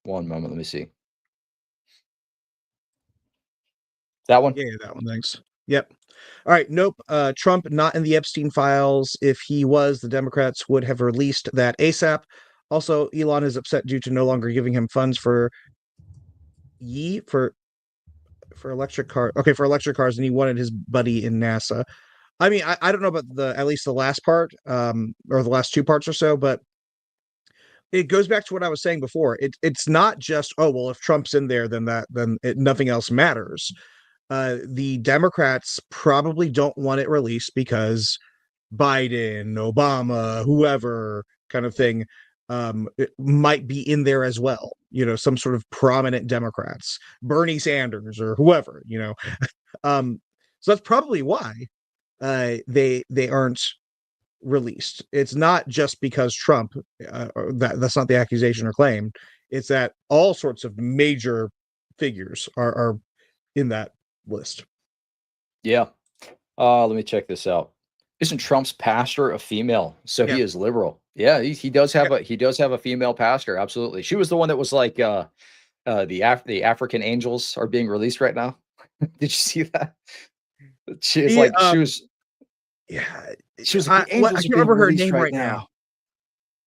Speaker 1: One moment. Let me see. That one?
Speaker 2: Yeah, that one. Thanks. Yep. All right. Nope. Trump not in the Epstein files. If he was, the Democrats would have released that ASAP. Also, Elon is upset due to no longer giving him funds for electric car. Okay, for electric cars, and he wanted his buddy in NASA. I mean, I don't know about at least the last part, or the last two parts or so, but it goes back to what I was saying before. It's not just, oh well, if Trump's in there, then nothing else matters. The Democrats probably don't want it released because Biden, Obama, whoever kind of thing, it might be in there as well. Some sort of prominent Democrats, Bernie Sanders or whoever. So that's probably why they aren't released. It's not just because Trump. That's not the accusation or claim. It's that all sorts of major figures are in that list.
Speaker 1: Yeah. Let me check this out. Isn't Trump's pastor a female? So
Speaker 2: Yeah.
Speaker 1: he is liberal. Yeah, he does have
Speaker 2: Yep.
Speaker 1: he does have a female pastor. Absolutely. She was the one that was like the African angels are being released right now. Did you see that? She was
Speaker 2: Yeah,
Speaker 1: she was like, the angels
Speaker 2: I
Speaker 1: are
Speaker 2: can't
Speaker 1: being
Speaker 2: remember her
Speaker 1: released
Speaker 2: name
Speaker 1: right
Speaker 2: right now.
Speaker 1: now.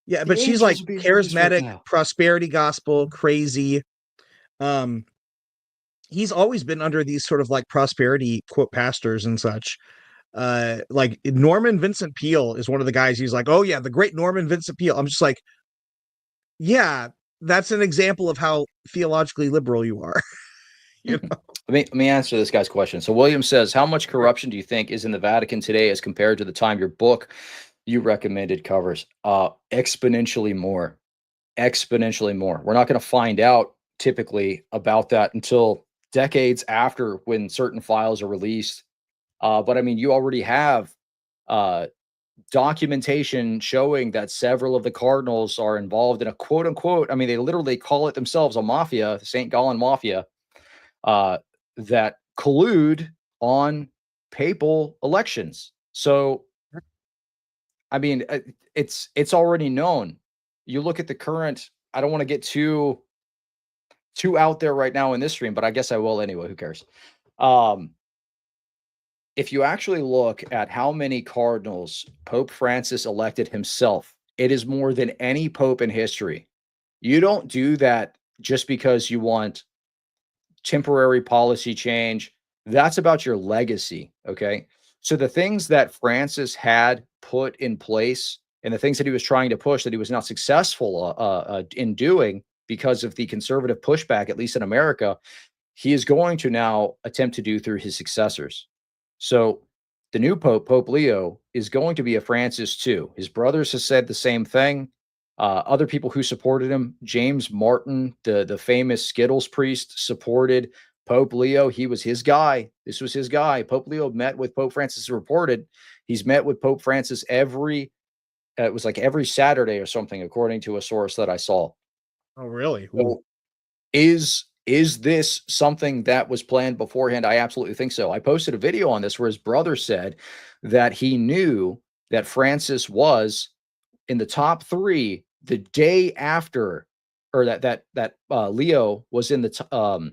Speaker 2: Yeah,
Speaker 1: The
Speaker 2: but she's like
Speaker 1: angels are being released right
Speaker 2: charismatic,
Speaker 1: now.
Speaker 2: prosperity gospel, crazy. He's always been under these sort of like prosperity quote pastors and such. Like Norman Vincent Peale is one of the guys. He's like, oh yeah, the great Norman Vincent Peale. I'm just like, yeah, that's an example of how theologically liberal you are.
Speaker 1: Let me answer this guy's question. So William says, how much corruption do you think is in the Vatican today as compared to the time your book you recommended covers? Exponentially more. Exponentially more. We're not going to find out typically about that until decades after, when certain files are released. But I mean, you already have uh, documentation showing that several of the cardinals are involved in a quote unquote, I mean, they literally call it themselves a mafia, the St. Gallen mafia, uh, that collude on papal elections. So, I mean, it's already known. You look at the current. I don't want to get too out there right now in this stream, but I guess I will anyway. Who cares? Um, if you actually look at how many cardinals Pope Francis elected himself, it is more than any pope in history. You don't do that just because you want temporary policy change. That's about your legacy. Okay. So the things that Francis had put in place and the things that he was trying to push that he was not successful in doing because of the conservative pushback, at least in America, he is going to now attempt to do through his successors. So the new Pope, Pope Leo, is going to be a Francis too. His brothers have said the same thing. Other people who supported him, James Martin, the famous Skittles priest, supported Pope Leo. He was his guy. This was his guy. Pope Leo met with Pope Francis. Reported he's met with Pope Francis every. It was like every Saturday or something, according to a source that I saw.
Speaker 2: Oh, really?
Speaker 1: So is this something that was planned beforehand? I absolutely think so. I posted a video on this where his brother said that he knew that Francis was in the top 3 the day after, or that Leo was in the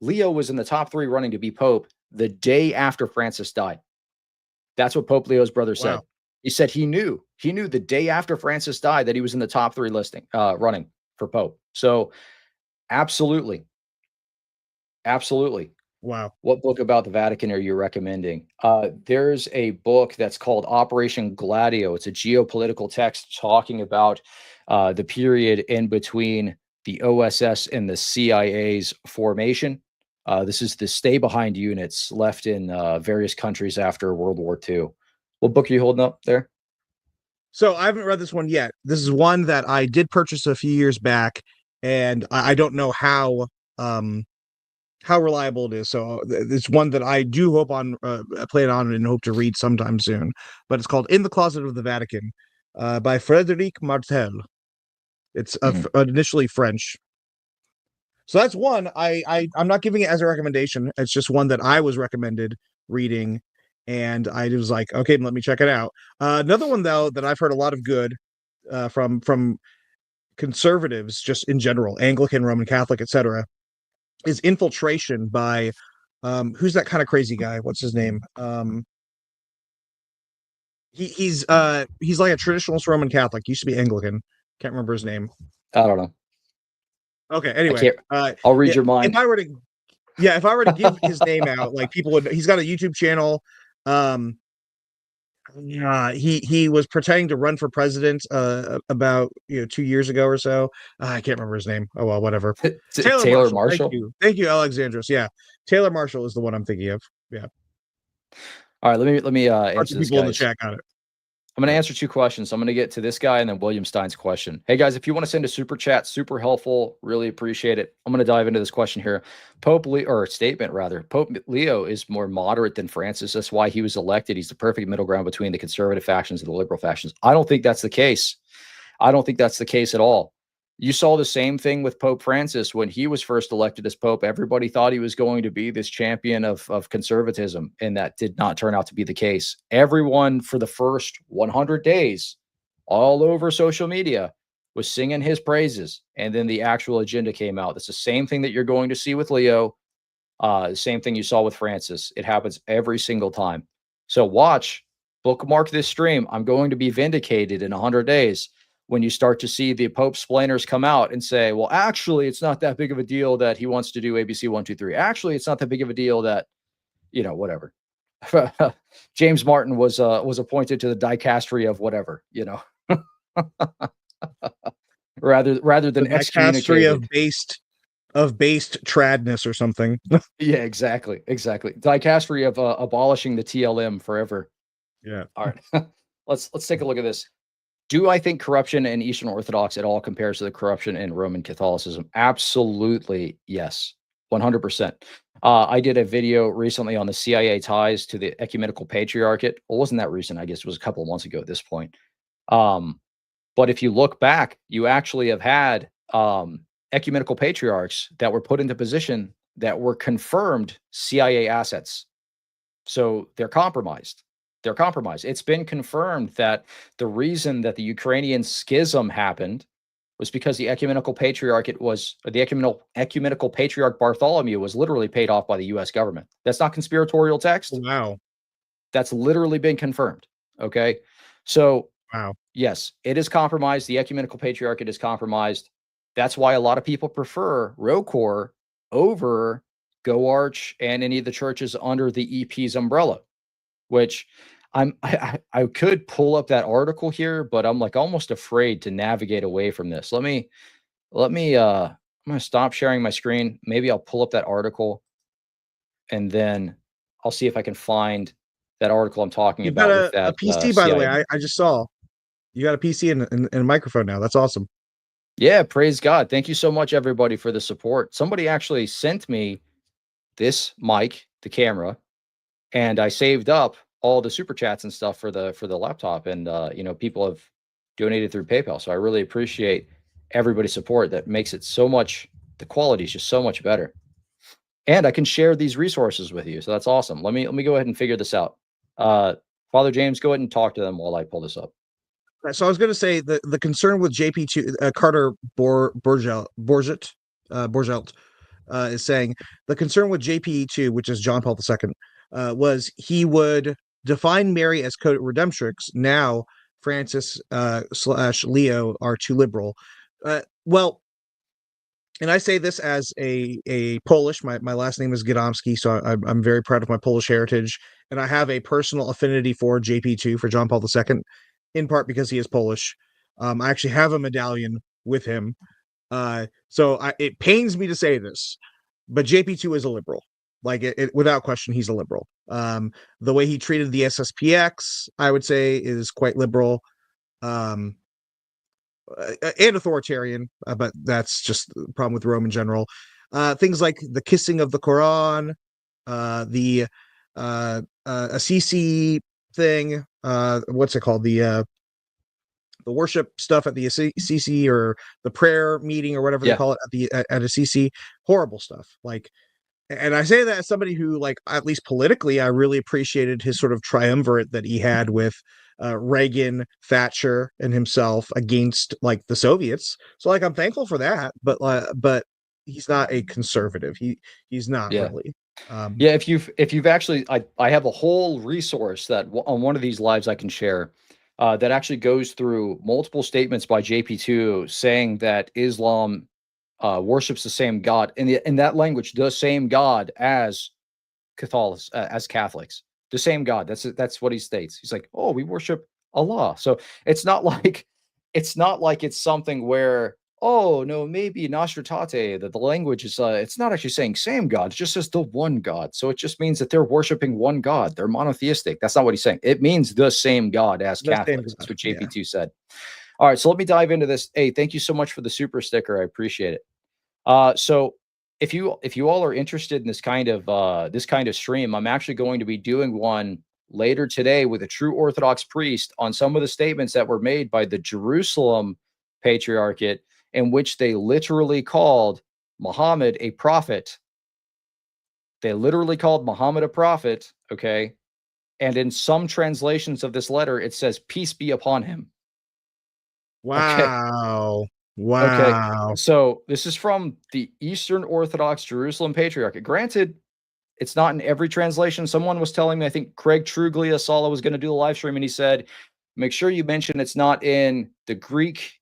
Speaker 1: Leo was in the top 3 running to be Pope the day after Francis died. That's what Pope Leo's brother said.
Speaker 2: Wow.
Speaker 1: He said he knew the day after Francis died that he was in the top 3 listing, running for Pope. So absolutely. Absolutely.
Speaker 2: Wow.
Speaker 1: What book about the Vatican are you recommending? There's a book that's called Operation Gladio. It's a geopolitical text talking about the period in between the OSS and the CIA's formation. This is the stay behind units left in various countries after World War II. What book are you holding up there?
Speaker 2: So I haven't read this one yet. This is one that I did purchase a few years back, and I don't know how reliable it is. So it's one that I do hope on plan on and hope to read sometime soon. But it's called "In the Closet of the Vatican" by Frédéric Martel. It's initially French. So that's one. I'm not giving it as a recommendation. It's just one that I was recommended reading, and I was like, okay, let me check it out. Another one though that I've heard a lot of good from conservatives, just in general, Anglican, Roman Catholic, etc., is Infiltration by who's that kind of crazy guy? What's his name? He's like a traditionalist Roman Catholic. Used to be Anglican. Can't remember his name.
Speaker 1: I don't know.
Speaker 2: Okay. Anyway,
Speaker 1: I'll read your mind.
Speaker 2: If I were to give his name out, like people would. He's got a YouTube channel. He was pretending to run for president about 2 years ago or so. I can't remember his name. Oh well, whatever.
Speaker 1: Taylor Marshall.
Speaker 2: Thank you, Alexandros. Yeah, Taylor Marshall is the one I'm thinking of. Yeah.
Speaker 1: All right, let me answer this.
Speaker 2: People in the chat got it.
Speaker 1: I'm going to answer 2 questions. I'm going to get to this guy and then William Stein's question. Hey guys, if you want to send a super chat, super helpful, really appreciate it. I'm going to dive into this question here. Pope Leo is more moderate than Francis. That's why he was elected. He's the perfect middle ground between the conservative factions and the liberal factions. I don't think that's the case. I don't think that's the case at all. You saw the same thing with Pope Francis when he was first elected as Pope. Everybody thought he was going to be this champion of conservatism, and that did not turn out to be the case. Everyone for the first 100 days, all over social media, was singing his praises, and then the actual agenda came out. That's the same thing that you're going to see with Leo, the same thing you saw with Francis. It happens every single time. So bookmark this stream. I'm going to be vindicated in 100 days. When you start to see the Pope splainers come out and say, well, actually, it's not that big of a deal that he wants to do ABC 1, 2, 3. Actually, it's not that big of a deal that, whatever. James Martin was appointed to the dicastery of whatever, rather than
Speaker 2: the dicastery of based of based tradness or something.
Speaker 1: Yeah, exactly. Dicastery of abolishing the TLM forever.
Speaker 2: Yeah.
Speaker 1: All right. Let's take a look at this. Do I think corruption in Eastern Orthodox at all compares to the corruption in Roman Catholicism? Absolutely, yes, 100%. I did a video recently on the CIA ties to the ecumenical patriarchate. Well, it wasn't that recent. I guess it was a couple of months ago at this point. But if you look back, you actually have had ecumenical patriarchs that were put into position that were confirmed CIA assets. So they're compromised. They're compromised. It's been confirmed that the reason that the Ukrainian schism happened was because the ecumenical patriarchate was the ecumenical patriarch Bartholomew was literally paid off by the US government. That's not conspiratorial text.
Speaker 2: Wow.
Speaker 1: That's literally been confirmed. Okay. So
Speaker 2: Wow.
Speaker 1: yes, it is compromised. The ecumenical patriarchate is compromised. That's why a lot of people prefer ROCOR over GoArch and any of the churches under the EP's umbrella, which I could pull up that article here, but I'm like almost afraid to navigate away from this. I'm gonna stop sharing my screen. Maybe I'll pull up that article and then I'll see if I can find that article I'm talking
Speaker 2: You've got
Speaker 1: about with
Speaker 2: a
Speaker 1: that
Speaker 2: PC, by the way. I just saw you got a PC and a microphone now. That's awesome.
Speaker 1: Yeah, praise God. Thank you so much, everybody, for the support. Somebody actually sent me this mic, the camera, and I saved up all the super chats and stuff for the laptop. And people have donated through PayPal. So I really appreciate everybody's support. That makes it so much, the quality is just so much better. And I can share these resources with you. So that's awesome. Let me go ahead and figure this out. Father James, go ahead and talk to them while I pull this up.
Speaker 2: So I was going to say the concern with JP2 Carter Borget is saying the concern with JPE2, which is John Paul II, was he would define Mary as co-redemptrix. Now Francis / Leo are too liberal. Well, and I say this as a Polish. My last name is Gadomski, so I'm very proud of my Polish heritage, and I have a personal affinity for JP2, for John Paul II, in part because he is Polish. I actually have a medallion with him. So it pains me to say this, but JP2 is a liberal. Like without question, he's a liberal. The way he treated the SSPX, I would say, is quite liberal. And authoritarian, but that's just the problem with Rome in general. Things like the kissing of the Quran, the Assisi thing, what's it called? The worship stuff at the Assisi, or the prayer meeting, or whatever they call it at Assisi. Horrible stuff. Like, and I say that as somebody who, like, at least politically, I really appreciated his sort of triumvirate that he had with Reagan, Thatcher, and himself against, like, the Soviets. So, like, I'm thankful for that, but he's not a conservative. He's not really.
Speaker 1: Yeah, if you've actually, I have a whole resource that on one of these lives I can share that actually goes through multiple statements by JP2 saying that Islam worships the same God in that language, the same God as Catholics, the same God. That's what he states. He's like, oh, we worship Allah. So it's not like it's something where, oh no, maybe Nostratate, that the language is it's not actually saying same God, it just says the one God. So it just means that they're worshiping one God. They're monotheistic. That's not what he's saying. It means the same God as Catholics. That's what JP2 said. All right, so let me dive into this. Hey, thank you so much for the super sticker. I appreciate it. So if you all are interested in this kind of stream, I'm actually going to be doing one later today with a true Orthodox priest on some of the statements that were made by the Jerusalem Patriarchate, in which they literally called Muhammad a prophet. They literally called Muhammad a prophet, okay? And in some translations of this letter, it says, peace be upon him.
Speaker 2: Wow.
Speaker 1: Okay.
Speaker 2: Wow.
Speaker 1: Okay. So this is from the Eastern Orthodox Jerusalem Patriarchate. Granted, it's not in every translation. Someone was telling me, I think Craig Truglia Sala was going to do a live stream, and he said, make sure you mention it's not in the Greek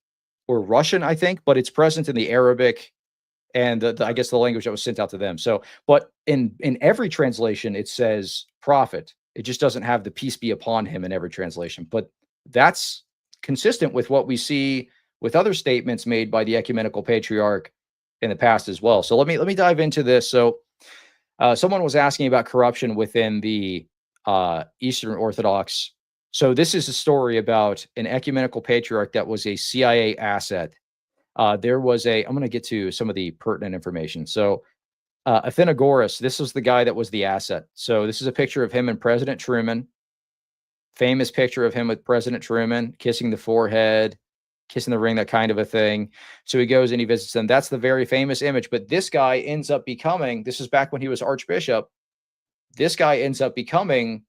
Speaker 1: or Russian, I think, but it's present in the Arabic and I guess the language that was sent out to them. So, but in every translation, it says prophet. It just doesn't have the peace be upon him in every translation. But that's consistent with what we see with other statements made by the ecumenical patriarch in the past as well. So let me dive into this. So someone was asking about corruption within the Eastern Orthodox. So this is a story about an ecumenical patriarch that was a CIA asset. There was I'm going to get to some of the pertinent information. So Athenagoras, this was the guy that was the asset. So this is a picture of him and President Truman. Famous picture of him with President Truman, kissing the forehead, kissing the ring, that kind of a thing. So he goes and he visits them. That's the very famous image. But this guy ends up becoming, this is back when he was Archbishop, this guy ends up becoming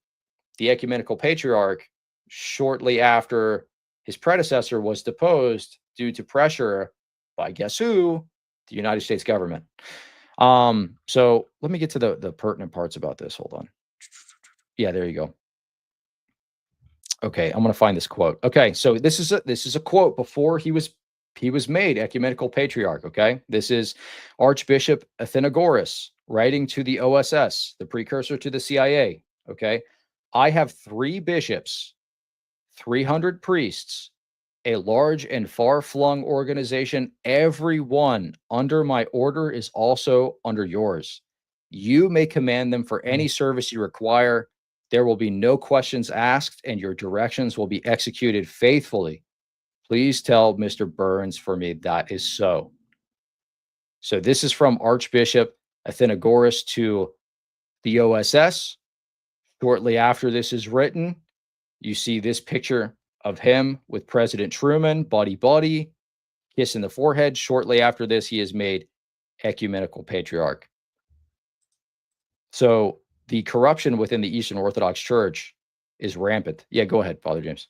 Speaker 1: the ecumenical patriarch shortly after his predecessor was deposed due to pressure by, guess who? The United States government. So let me get to the pertinent parts about this. Hold on. Yeah, there you go. Okay, I'm going to find this quote. Okay, so this is a quote before he was made ecumenical patriarch. Okay, this is Archbishop Athenagoras writing to the OSS, the precursor to the CIA. Okay, I have 3 bishops, 300 priests, a large and far-flung organization. Everyone under my order is also under yours. You may command them for any service you require. There will be no questions asked, and your directions will be executed faithfully. Please tell Mr. Burns for me that is so. So this is from Archbishop Athenagoras to the OSS. Shortly after this is written, you see this picture of him with President Truman, buddy, kiss in the forehead. Shortly after this, he is made ecumenical patriarch. So the corruption within the Eastern Orthodox Church is rampant. Yeah, go ahead, Father James.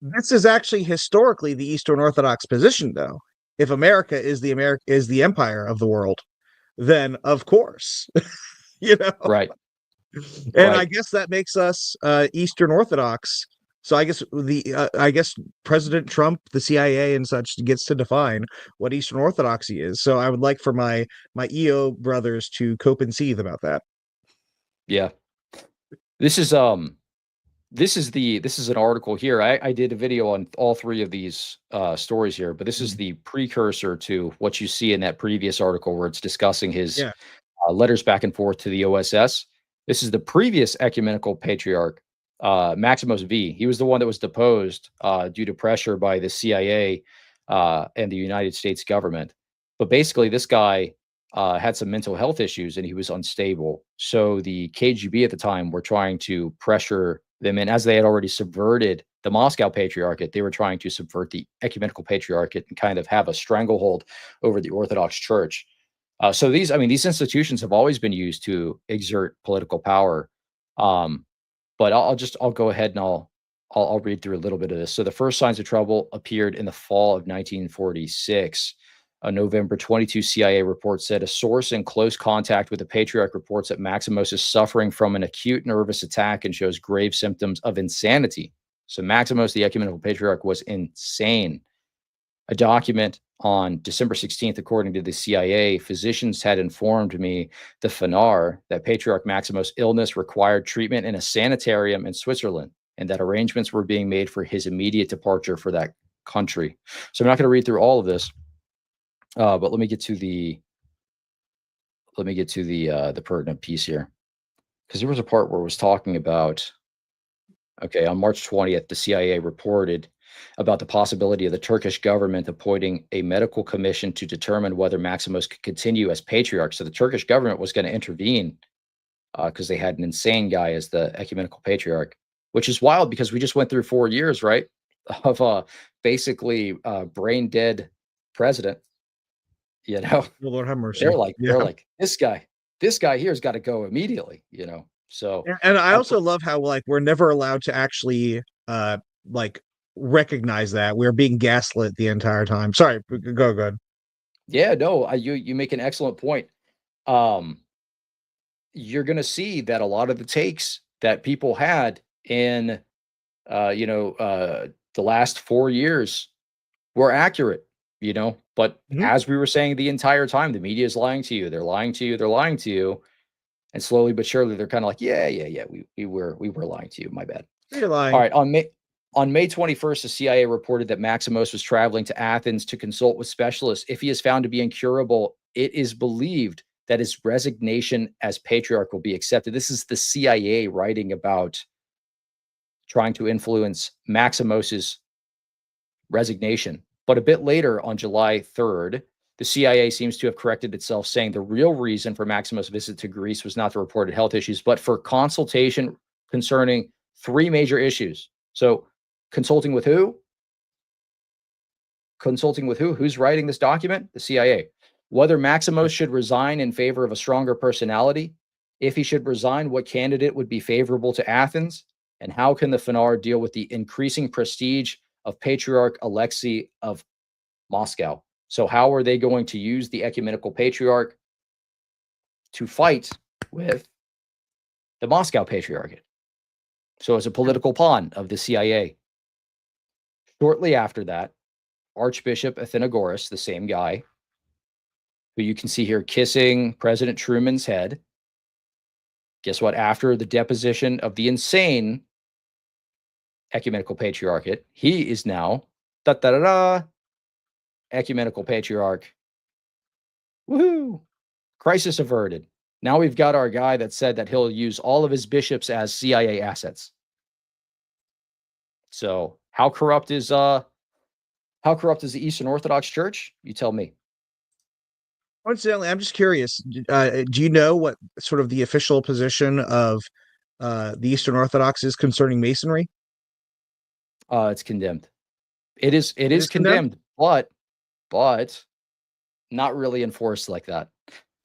Speaker 2: This is actually historically the Eastern Orthodox position, though. If America is the empire of the world, then of course,
Speaker 1: Right.
Speaker 2: And
Speaker 1: right.
Speaker 2: I guess that makes us Eastern Orthodox. So I guess President Trump, the CIA, and such gets to define what Eastern Orthodoxy is. So I would like for my EO brothers to cope and seethe about that.
Speaker 1: Yeah. This is an article here. I did a video on all 3 of these stories here, but this is the precursor to what you see in that previous article where it's discussing his letters back and forth to the OSS. This is the previous ecumenical patriarch, Maximos V. He was the one that was deposed due to pressure by the CIA and the United States government. But basically, this guy had some mental health issues and he was unstable. So the KGB at the time were trying to pressure them in, as they had already subverted the Moscow Patriarchate. They were trying to subvert the ecumenical patriarchate and kind of have a stranglehold over the Orthodox Church. So these institutions have always been used to exert political power. But I'll go ahead and I'll read through a little bit of this. So the first signs of trouble appeared in the fall of 1946. A November 22 CIA report said a source in close contact with the patriarch reports that Maximos is suffering from an acute nervous attack and shows grave symptoms of insanity. So Maximos, the ecumenical patriarch, was insane. A document on December 16th, according to the CIA, physicians had informed me, the FNAR, that Patriarch Maximos' illness required treatment in a sanitarium in Switzerland and that arrangements were being made for his immediate departure for that country. So I'm not going to read through all of this, but let me get to the pertinent piece here, because there was a part where it was talking about, okay, on March 20th, the CIA reported about the possibility of the Turkish government appointing a medical commission to determine whether Maximos could continue as patriarch. So the Turkish government was going to intervene because they had an insane guy as the ecumenical patriarch, which is wild because we just went through 4 years, right, of basically brain dead president.
Speaker 2: Lord have mercy.
Speaker 1: They're like, this guy here's got to go immediately. So,
Speaker 2: and I also love how we're never allowed to actually recognize that we're being gaslit the entire time. Sorry, go ahead.
Speaker 1: Yeah, no, you make an excellent point. You're going to see that a lot of the takes that people had in, the last 4 years were accurate, but as we were saying the entire time, the media is lying to you. They're lying to you. They're lying to you. And slowly but surely, they're kind of like, yeah, we were lying to you. My bad.
Speaker 2: You're lying.
Speaker 1: All right. On May 21st, the CIA reported that Maximos was traveling to Athens to consult with specialists. If he is found to be incurable, it is believed that his resignation as patriarch will be accepted. This is the CIA writing about trying to influence Maximos's resignation. But a bit later, on July 3rd, the CIA seems to have corrected itself, saying the real reason for Maximos' visit to Greece was not the reported health issues, but for consultation concerning three major issues. So, consulting with who? Consulting with who? Who's writing this document? The CIA. Whether Maximos should resign in favor of a stronger personality. If he should resign, what candidate would be favorable to Athens? And how can the Phanar deal with the increasing prestige of Patriarch Alexei of Moscow? So how are they going to use the ecumenical patriarch to fight with the Moscow patriarchate? So as a political pawn of the CIA. Shortly after that, Archbishop Athenagoras, the same guy, who you can see here kissing President Truman's head. Guess what? After the deposition of the insane ecumenical patriarchate, he is now ecumenical patriarch. Woohoo! Crisis averted. Now we've got our guy that said that he'll use all of his bishops as CIA assets. So how corrupt is the Eastern Orthodox Church? You tell me.
Speaker 2: Coincidentally, I'm just curious. Do you know what sort of the official position of the Eastern Orthodox is concerning Masonry?
Speaker 1: It's condemned. It is
Speaker 2: condemned?
Speaker 1: but not really enforced like that.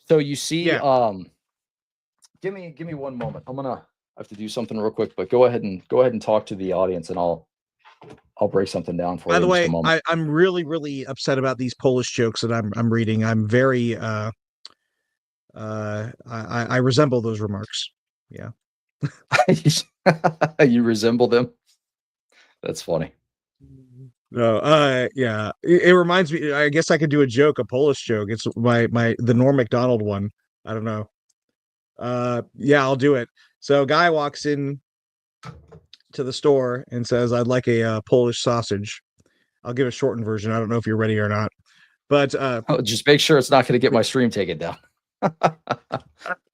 Speaker 1: So you see, give me one moment. I have to do something real quick, but go ahead and talk to the audience, and I'll break something down for you.
Speaker 2: By the way,
Speaker 1: in just a moment.
Speaker 2: I'm really, really upset about these Polish jokes that I'm reading. I'm very I resemble those remarks. Yeah.
Speaker 1: You resemble them. That's funny.
Speaker 2: No, yeah. It reminds me. I guess I could do a Polish joke. It's the Norm Macdonald one. I don't know. Yeah, I'll do it. So a guy walks in to the store and says, "I'd like a Polish sausage." I'll give a shortened version. I don't know if you're ready or not, but
Speaker 1: just make sure it's not going to get my stream taken down.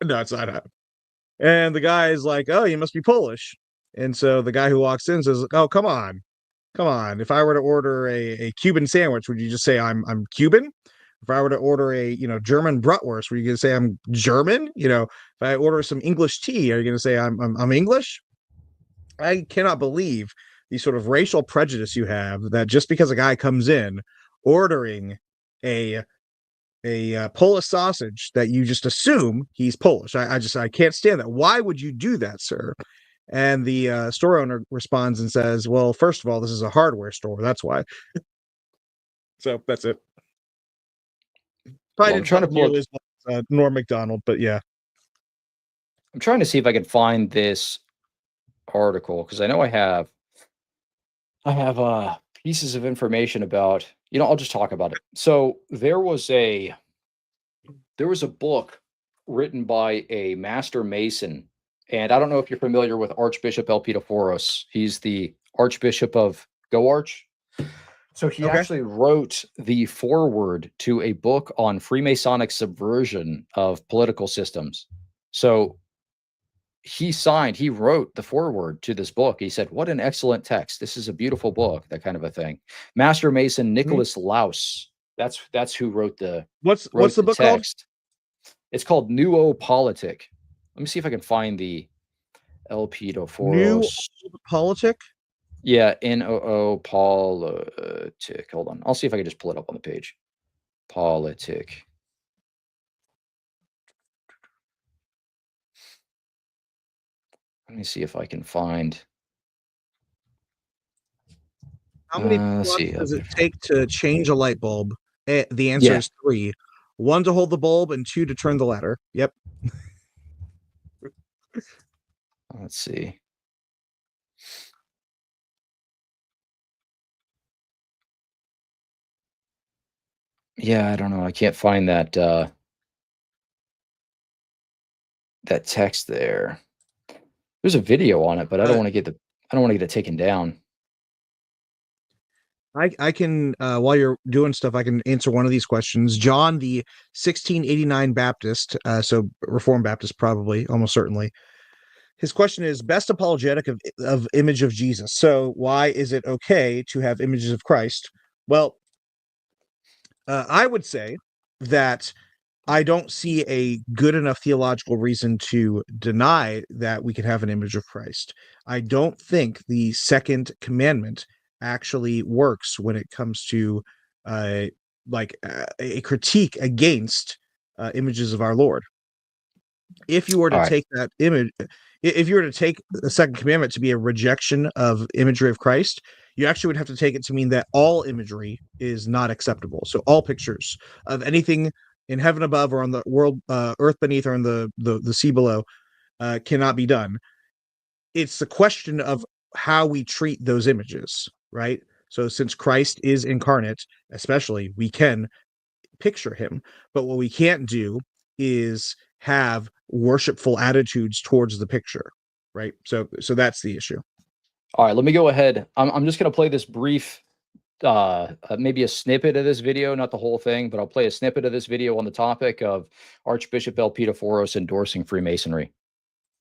Speaker 2: No, it's not. And the guy is like, "Oh, you must be Polish." And so the guy who walks in says, "Oh, come on. If I were to order a Cuban sandwich, would you just say I'm Cuban? If I were to order a German bratwurst, would you going to say I'm German? If I order some English tea, are you going to say I'm English?" I cannot believe the sort of racial prejudice you have that just because a guy comes in ordering a Polish sausage that you just assume he's Polish. I can't stand that. Why would you do that, sir? And the store owner responds and says, "Well, first of all, this is a hardware store. That's why." So that's it.
Speaker 1: I'm trying to pull
Speaker 2: Norm Macdonald, but yeah.
Speaker 1: I'm trying to see if I can find this article because I know I have pieces of information about, I'll just talk about it. So there was a book written by a master Mason, and I don't know if you're familiar with Archbishop Elpidophoros. He's the Archbishop of Goarch. So he actually wrote the foreword to a book on Freemasonic subversion of political systems. So he wrote the foreword to this book. He said, "What an excellent text. This is a beautiful book," that kind of a thing. Master Mason Nicholas Laus. That's who wrote
Speaker 2: what's the book
Speaker 1: text. It's called Noopolitik. Let me see if I can find the Elpidophoros.
Speaker 2: Noopolitik?
Speaker 1: Yeah, Noopolitik. Hold on. I'll see if I can just pull it up on the page. Politic. Let me see if I can find.
Speaker 2: How many blocks does it take to change a light bulb? The answer is 3. 1 to hold the bulb and 2 to turn the ladder. Yep.
Speaker 1: Let's see. Yeah, I don't know. I can't find that that text there. There's a video on it, but I don't want to get it taken down.
Speaker 2: I can while you're doing stuff, I can answer one of these questions. John, the 1689 Baptist, so Reformed Baptist, probably, almost certainly. His question is best apologetic of image of Jesus. So why is it okay to have images of Christ? Well, I would say that I don't see a good enough theological reason to deny that we could have an image of Christ. I don't think the second commandment actually works when it comes to uh, a critique against images of our Lord. If you were to
Speaker 1: All right.
Speaker 2: take that image, if you were to take the second commandment to be a rejection of imagery of Christ, you actually would have to take it to mean that all imagery is not acceptable. So all pictures of anything in heaven above or on the world, earth beneath, or in the sea below, cannot be done. It's the question of how we treat those images, right? So since Christ is incarnate, especially, we can picture him, but what we can't do is have worshipful attitudes towards the picture, right? So that's the issue.
Speaker 1: All right, let me go ahead. I'm just going to play this brief, maybe a snippet of this video, not the whole thing, but I'll play a snippet of this video on the topic of Archbishop Elpidophoros endorsing Freemasonry.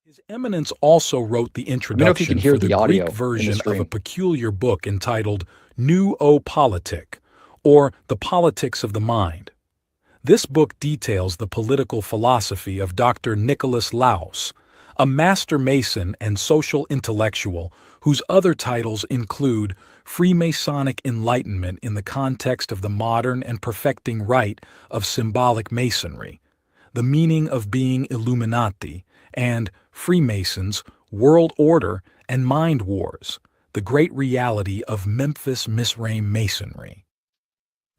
Speaker 3: His Eminence also wrote the
Speaker 1: Let me know if you can
Speaker 3: introduction
Speaker 1: hear
Speaker 3: for the
Speaker 1: the audio
Speaker 3: Greek
Speaker 1: in the
Speaker 3: version of a
Speaker 1: stream.
Speaker 3: peculiar book entitled Noopolitik, or The Politics of the Mind. This book details the political philosophy of Dr. Nicholas Laus, a master Mason and social intellectual whose other titles include Freemasonic Enlightenment in the context of the modern and perfecting rite of symbolic Masonry, The Meaning of Being Illuminati, and Freemasons, World Order, and Mind Wars, The Great Reality of Memphis Misraim Masonry.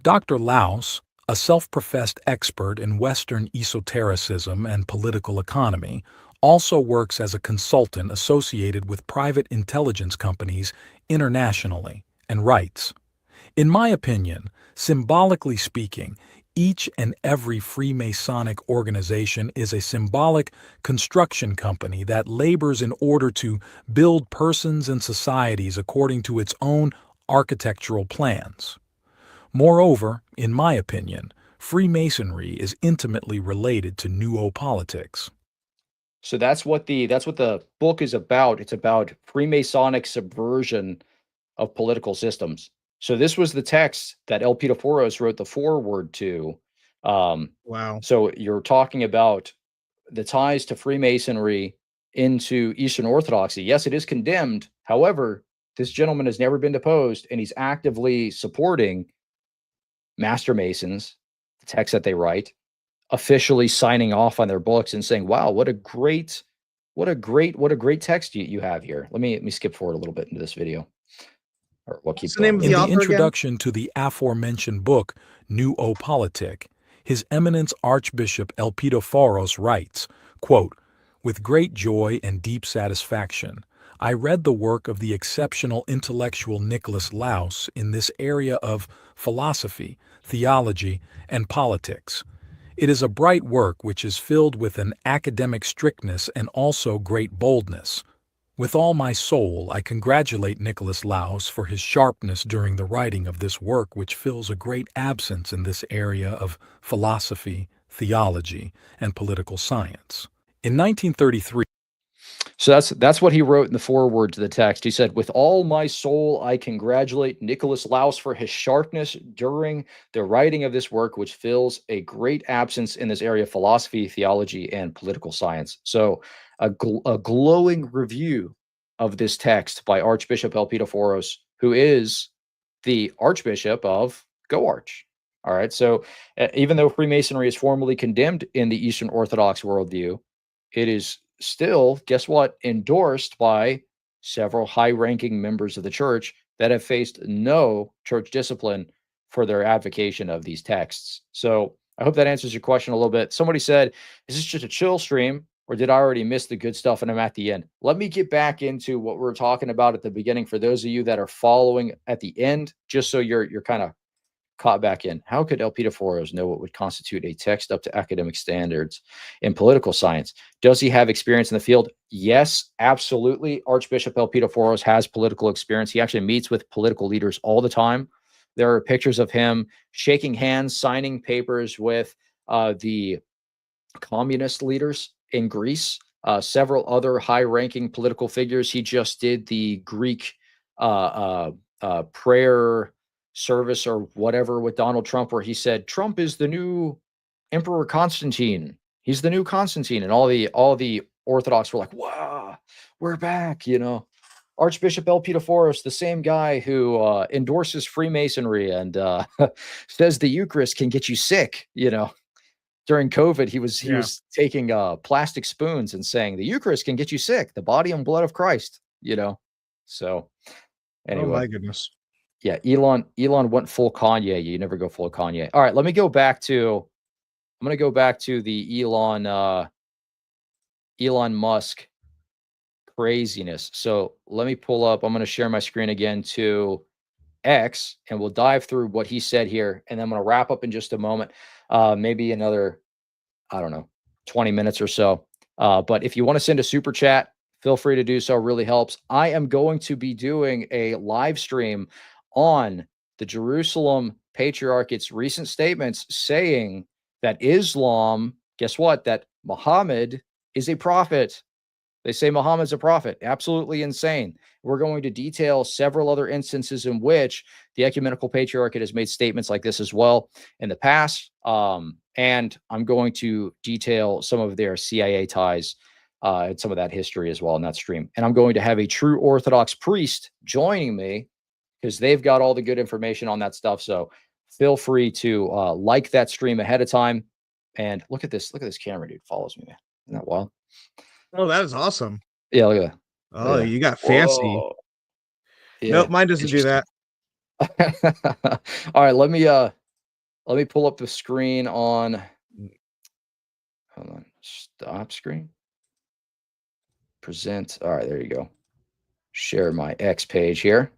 Speaker 3: Dr. Laus, a self-professed expert in Western esotericism and political economy, also works as a consultant associated with private intelligence companies internationally, and writes, "In my opinion, symbolically speaking, each and every Freemasonic organization is a symbolic construction company that labors in order to build persons and societies according to its own architectural plans. Moreover, in my opinion, Freemasonry is intimately related to noopolitics."
Speaker 1: So that's what the book is about. It's about Freemasonic subversion of political systems. So this was the text that Elpidophoros wrote the foreword to.
Speaker 2: Wow.
Speaker 1: So you're talking about the ties to Freemasonry into Eastern Orthodoxy. Yes, it is condemned. However, this gentleman has never been deposed, and he's actively supporting Master Masons, the text that they write, officially signing off on their books and saying, "Wow, what a great text you have here." Let me skip forward a little bit into this video, or we'll
Speaker 2: What's
Speaker 1: keep
Speaker 2: the name
Speaker 1: going.
Speaker 2: of
Speaker 3: In
Speaker 2: the
Speaker 3: the
Speaker 2: author again?
Speaker 3: introduction to the aforementioned book, Noopolitik, His Eminence Archbishop Elpidophoros writes, quote, "With great joy and deep satisfaction, I read the work of the exceptional intellectual Nicholas Laus in this area of philosophy, theology, and politics. It is a bright work which is filled with an academic strictness and also great boldness. With all my soul, I congratulate Nicholas Laus for his sharpness during the writing of this work which fills a great absence in this area of philosophy, theology, and political science." In 1933,
Speaker 1: So that's what he wrote in the foreword to the text. He said, "With all my soul, I congratulate Nicholas Laus for his sharpness during the writing of this work, which fills a great absence in this area of philosophy, theology, and political science." So a glowing review of this text by Archbishop Elpidophoros, who is the Archbishop of Go Arch. All right. So even though Freemasonry is formally condemned in the Eastern Orthodox worldview, it is still, guess what, endorsed by several high-ranking members of the church that have faced no church discipline for their advocation of these texts. So I hope that answers your question a little bit. Somebody said, "Is this just a chill stream, or did I already miss the good stuff and I'm at the end?" Let me get back into what we were talking about at the beginning for those of you that are following at the end, just so you're kind of caught back in. How could Elpidophoros know what would constitute a text up to academic standards in political science? Does he have experience in the field? Yes, absolutely. Archbishop Elpidophoros has political experience. He actually meets with political leaders all the time. There are pictures of him shaking hands, signing papers with the communist leaders in Greece, several other high-ranking political figures. He just did the Greek prayer service or whatever with Donald Trump, where he said Trump is the new Emperor Constantine. He's the new Constantine, and all the Orthodox were like, "Wow, we're back!" You know, Archbishop Elpidophoros, the same guy who endorses Freemasonry and says the Eucharist can get you sick. You know, during COVID, he was taking plastic spoons and saying the Eucharist can get you sick, the body and blood of Christ. You know, so anyway.
Speaker 2: Oh my goodness.
Speaker 1: Yeah, Elon went full Kanye. You never go full Kanye. All right, let me go back to. I'm going to go back to the Elon Musk craziness. So let me pull up. I'm going to share my screen again to X, and we'll dive through what he said here, and then I'm going to wrap up in just a moment. Maybe another, I don't know, 20 minutes or so. But if you want to send a super chat, feel free to do so. It really helps. I am going to be doing a live stream on the Jerusalem Patriarchate's recent statements saying that Islam, guess what? That Muhammad is a prophet. They say Muhammad's a prophet. Absolutely insane. We're going to detail several other instances in which the Ecumenical Patriarchate has made statements like this as well in the past. And I'm going to detail some of their CIA ties and some of that history as well in that stream. And I'm going to have a true Orthodox priest joining me because they've got all the good information on that stuff. So feel free to like that stream ahead of time. And look at this camera, dude. Follows me, man. Isn't that wild?
Speaker 2: Oh, that is awesome.
Speaker 1: Yeah, look at that.
Speaker 2: Oh, you got fancy.
Speaker 1: Yeah,
Speaker 2: nope, mine doesn't do that.
Speaker 1: All right, let me pull up the screen on. Hold on, stop screen. Present. All right, there you go. Share my X page here.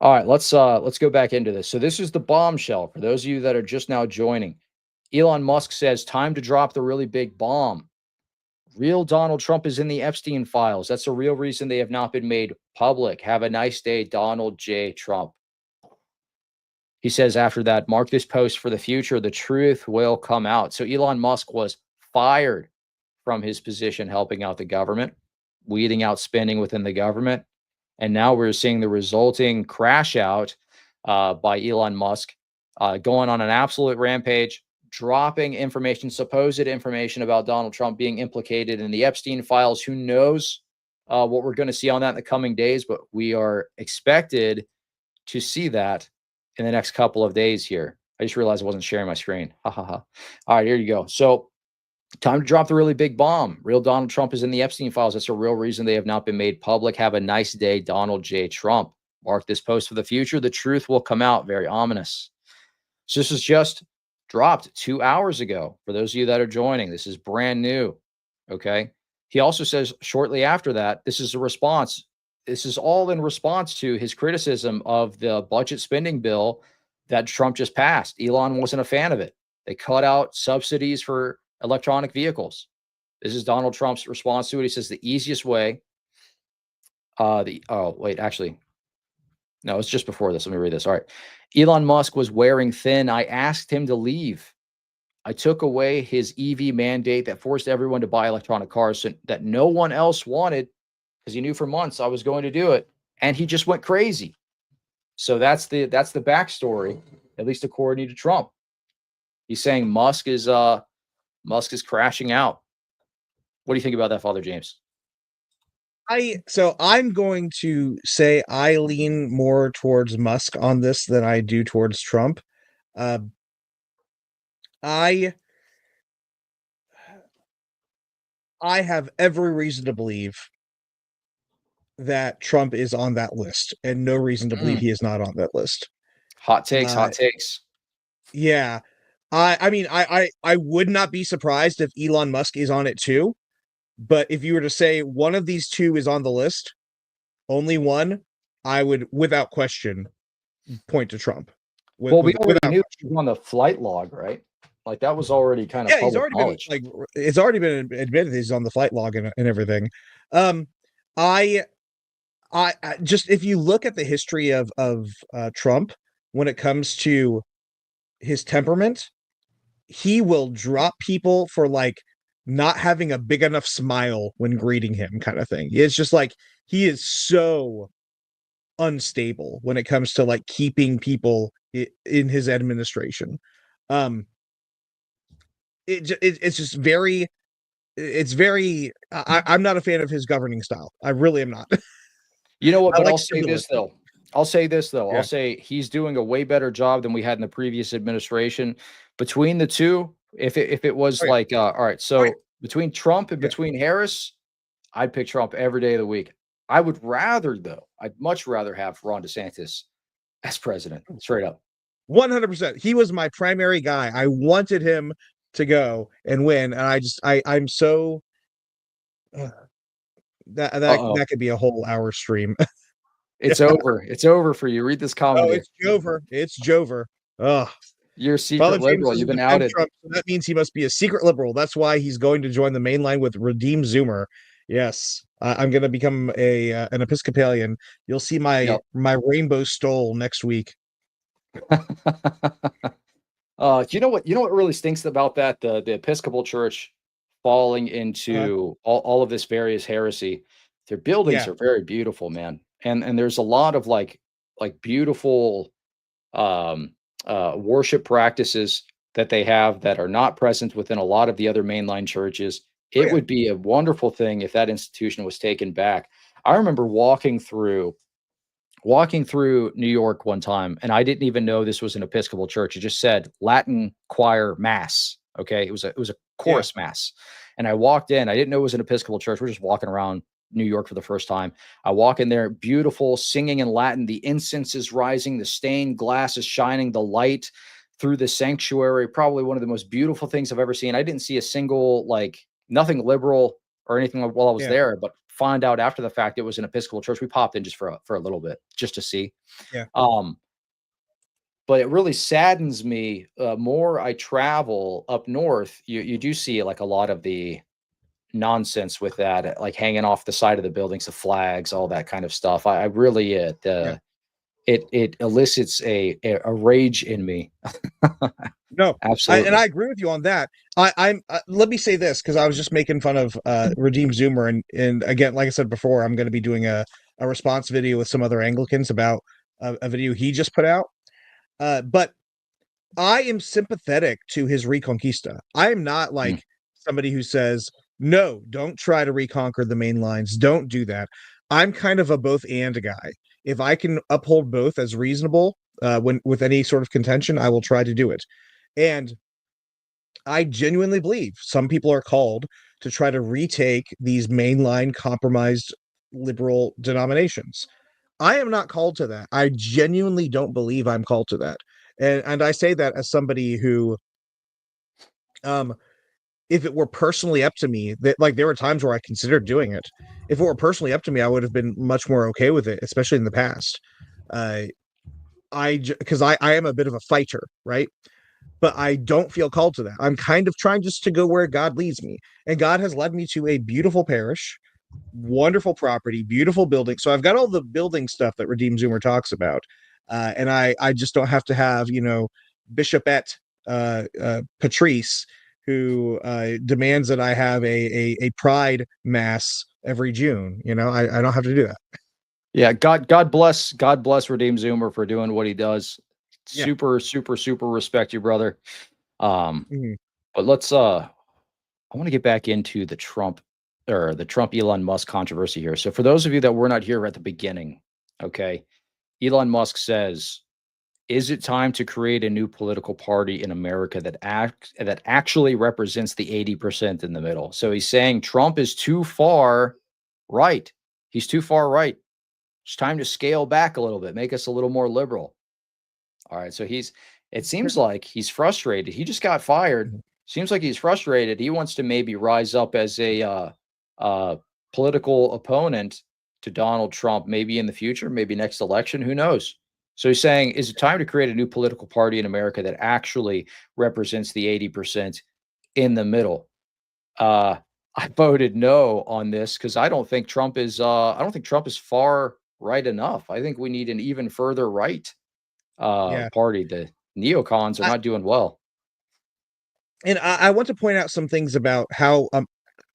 Speaker 1: All right, let's go back into this. So this is the bombshell for those of you that are just now joining. Elon Musk says time to drop the really big bomb. Real Donald Trump is in the Epstein files. That's the real reason they have not been made public. Have a nice day, Donald J. Trump. He says after that, mark this post for the future. The truth will come out. So Elon Musk was fired from his position helping out the government, weeding out spending within the government. And now we're seeing the resulting crash out by Elon Musk going on an absolute rampage, dropping information, supposed information about Donald Trump being implicated in the Epstein files. Who knows what we're going to see on that in the coming days, but we are expected to see that in the next couple of days here. I just realized I wasn't sharing my screen. Ha ha ha. All right, here you go. So time to drop the really big bomb. Real Donald Trump is in the Epstein files. That's a real reason they have not been made public. Have a nice day, Donald J. Trump. Mark this post for the future. The truth will come out. Very ominous. So this is just dropped 2 hours ago. For those of you that are joining, this is brand new. Okay. He also says shortly after that, this is a response. This is all in response to his criticism of the budget spending bill that Trump just passed. Elon wasn't a fan of it. They cut out subsidies for electronic vehicles. This is Donald Trump's response to it. He says the easiest way. No, it's just before this. Let me read this. All right. Elon Musk was wearing thin. I asked him to leave. I took away his EV mandate that forced everyone to buy electronic cars that no one else wanted because he knew for months I was going to do it. And he just went crazy. So that's the backstory, at least according to Trump. He's saying Musk is crashing out. What do you think about that, Father James?
Speaker 2: I'm going to say I lean more towards Musk on this than I do towards Trump. I have every reason to believe that Trump is on that list, and no reason to believe he is not on that list.
Speaker 1: Hot takes, hot takes.
Speaker 2: Yeah. I mean, I would not be surprised if Elon Musk is on it too. But if you were to say one of these two is on the list, only one, I would, without question, point to Trump.
Speaker 1: We already knew he was on the flight log, right? Like that was already kind of public knowledge.
Speaker 2: It's already been admitted he's on the flight log and everything. I just, if you look at the history of Trump, when it comes to his temperament, he will drop people for like not having a big enough smile when greeting him, kind of thing. It's just like he is so unstable when it comes to like keeping people in his administration. Um, it's just very, it's very. I'm not a fan of his governing style. I really am not.
Speaker 1: You know what?
Speaker 2: I
Speaker 1: But
Speaker 2: like
Speaker 1: I'll say this
Speaker 2: stability.
Speaker 1: though. I'll say this though.
Speaker 2: Yeah.
Speaker 1: I'll say he's doing a way better job than we had in the previous administration. Between the two, if it was
Speaker 2: Oh yeah.
Speaker 1: like, all right,
Speaker 2: Oh yeah.
Speaker 1: so between Trump and
Speaker 2: Yeah.
Speaker 1: between Harris, I'd pick Trump every day of the week. I would rather though. I'd much rather have Ron DeSantis as president, straight up.
Speaker 2: 100%. He was my primary guy. I wanted him to go and win, and I'm so uh,
Speaker 1: Uh-oh.
Speaker 2: that could be a whole hour stream.
Speaker 1: It's over. It's over for you. Read this comment
Speaker 2: Oh,
Speaker 1: here.
Speaker 2: it's Jover. It's Jover. Oh,
Speaker 1: You're a
Speaker 2: Father
Speaker 1: secret
Speaker 2: James
Speaker 1: liberal.
Speaker 2: doesn't
Speaker 1: You've been
Speaker 2: defend
Speaker 1: outed.
Speaker 2: Trump, so that means he must be a secret liberal. That's why he's going to join the main line with Redeem Zoomer. Yes, I'm going to become a an Episcopalian. You'll see
Speaker 1: Yep.
Speaker 2: my rainbow stole next week.
Speaker 1: You know what? You know what really stinks about that? The Episcopal Church falling into all of this various heresy. Their buildings
Speaker 2: Yeah,
Speaker 1: are very beautiful, man. And there's a lot of like beautiful worship practices that they have that are not present within a lot of the other mainline churches.
Speaker 2: oh
Speaker 1: It
Speaker 2: yeah,
Speaker 1: would be a wonderful thing if that institution was taken back. I remember walking through New York one time, and I didn't even know this was an Episcopal church. It just said Latin choir mass. Okay, it was a
Speaker 2: yeah,
Speaker 1: chorus mass, and I walked in. I didn't know it was an Episcopal church. We're just walking around New York for the first time. I walk in there, beautiful, singing in Latin. The incense is rising, the stained glass is shining, the light through the sanctuary. Probably one of the most beautiful things I've ever seen. I didn't see a single nothing liberal or anything while I was
Speaker 2: yeah,
Speaker 1: there, but find out after the fact it was an Episcopal church. We popped in just for a little bit, just to see.
Speaker 2: yeah.
Speaker 1: Um, but it really saddens me. More I travel up north, you do see like a lot of the nonsense with that, like hanging off the side of the buildings, the flags, all that kind of stuff. I really
Speaker 2: Yeah.
Speaker 1: it elicits a rage in me.
Speaker 2: No, and
Speaker 1: Absolutely.
Speaker 2: I agree with you on that. I'm let me say this because I was just making fun of Redeem Zoomer, and again, like I said before, I'm going to be doing a response video with some other Anglicans about a video he just put out. But I am sympathetic to his Reconquista. I am not
Speaker 1: Mm.
Speaker 2: like somebody who says, no, don't try to reconquer the main lines. Don't do that. I'm kind of a both and guy. If I can uphold both as reasonable when with any sort of contention, I will try to do it. And I genuinely believe some people are called to try to retake these mainline compromised liberal denominations. I am not called to that. I genuinely don't believe I'm called to that. And I say that as somebody who um if it were personally up to me, that like there were times where I considered doing it. If it were personally up to me, I would have been much more okay with it, especially in the past. Uh because I am a bit of a fighter, right? But I don't feel called to that. I'm kind of trying just to go where God leads me. And God has led me to a beautiful parish, wonderful property, beautiful building. So I've got all the building stuff that Redeem Zoomer talks about. And I just don't have to have, Bishopette Patrice, who demands that I have a pride mass every June. I don't have to do that.
Speaker 1: Yeah, God bless Redeem Zoomer for doing what he does.
Speaker 2: Yeah.
Speaker 1: Super, super, super respect you, brother. Um,
Speaker 2: Mhm.
Speaker 1: but I want to get back into the Trump Elon Musk controversy here. So for those of you that were not here at the beginning, okay, Elon Musk says, is it time to create a new political party in America that actually represents the 80% in the middle? So he's saying Trump is too far right. He's too far right. It's time to scale back a little bit, make us a little more liberal. All right. So it seems like he's frustrated. He just got fired.
Speaker 2: Mhm.
Speaker 1: Seems like he's frustrated. He wants to maybe rise up as a political opponent to Donald Trump, maybe in the future, maybe next election. Who knows? So he's saying, is it time to create a new political party in America that actually represents the 80% in the middle? I voted no on this because I don't think Trump is far right enough. I think we need an even further right.
Speaker 2: Yeah.
Speaker 1: party. The neocons are not doing well.
Speaker 2: And I want to point out some things about how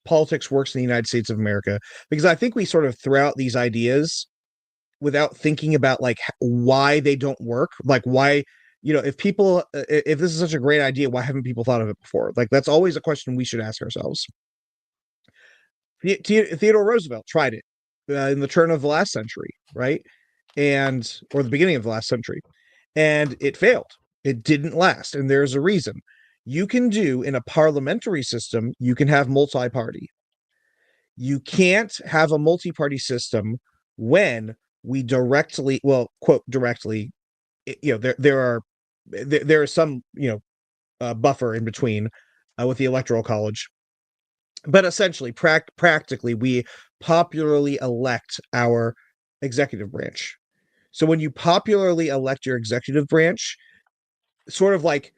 Speaker 2: politics works in the United States of America, because I think we sort of throw out these ideas without thinking about like why they don't work, like why, if people, if this is such a great idea, why haven't people thought of it before? Like that's always a question we should ask ourselves. Theodore Roosevelt tried it in the turn of the last century, right? Or the beginning of the last century, and it failed. It didn't last, and there's a reason. You can do in a parliamentary system, you can have multi-party. You can't have a multi-party system when we directly, well, quote directly, there is some buffer in between with the electoral college, but essentially practically we popularly elect our executive branch. So when you popularly elect your executive branch, sort of like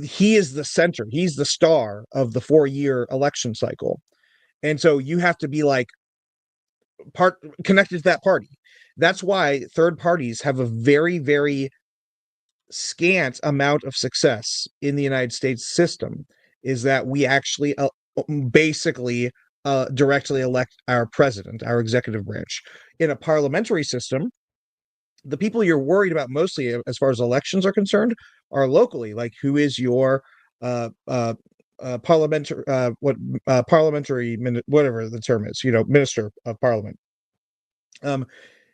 Speaker 2: he is the center, he's the star of the 4-year election cycle. And so you have to be like connected to that party. That's why third parties have a very, very scant amount of success in the United States system, is that we actually basically directly elect our president, our executive branch. In a parliamentary system, the people you're worried about mostly as far as elections are concerned are locally, like who is your parliamentary parliamentary whatever the term is, minister of parliament.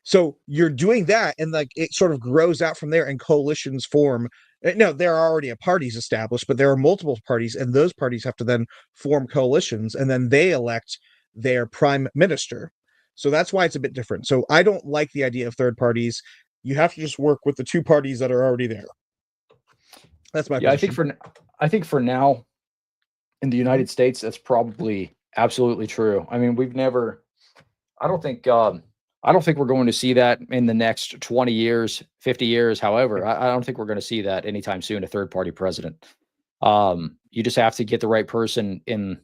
Speaker 2: So you're doing that, and like it sort of grows out from there, and coalitions form. No, there are already parties established, but there are multiple parties, and those parties have to then form coalitions, and then they elect their prime minister. So that's why it's a bit different. So I don't like the idea of third parties. You have to just work with the two parties that are already there. That's my position.
Speaker 1: I think for now in the United States, that's probably absolutely true. I mean, I don't think we're going to see that in the next 20 years, 50 years. However, I don't think we're going to see that anytime soon, a third party president. You just have to get the right person in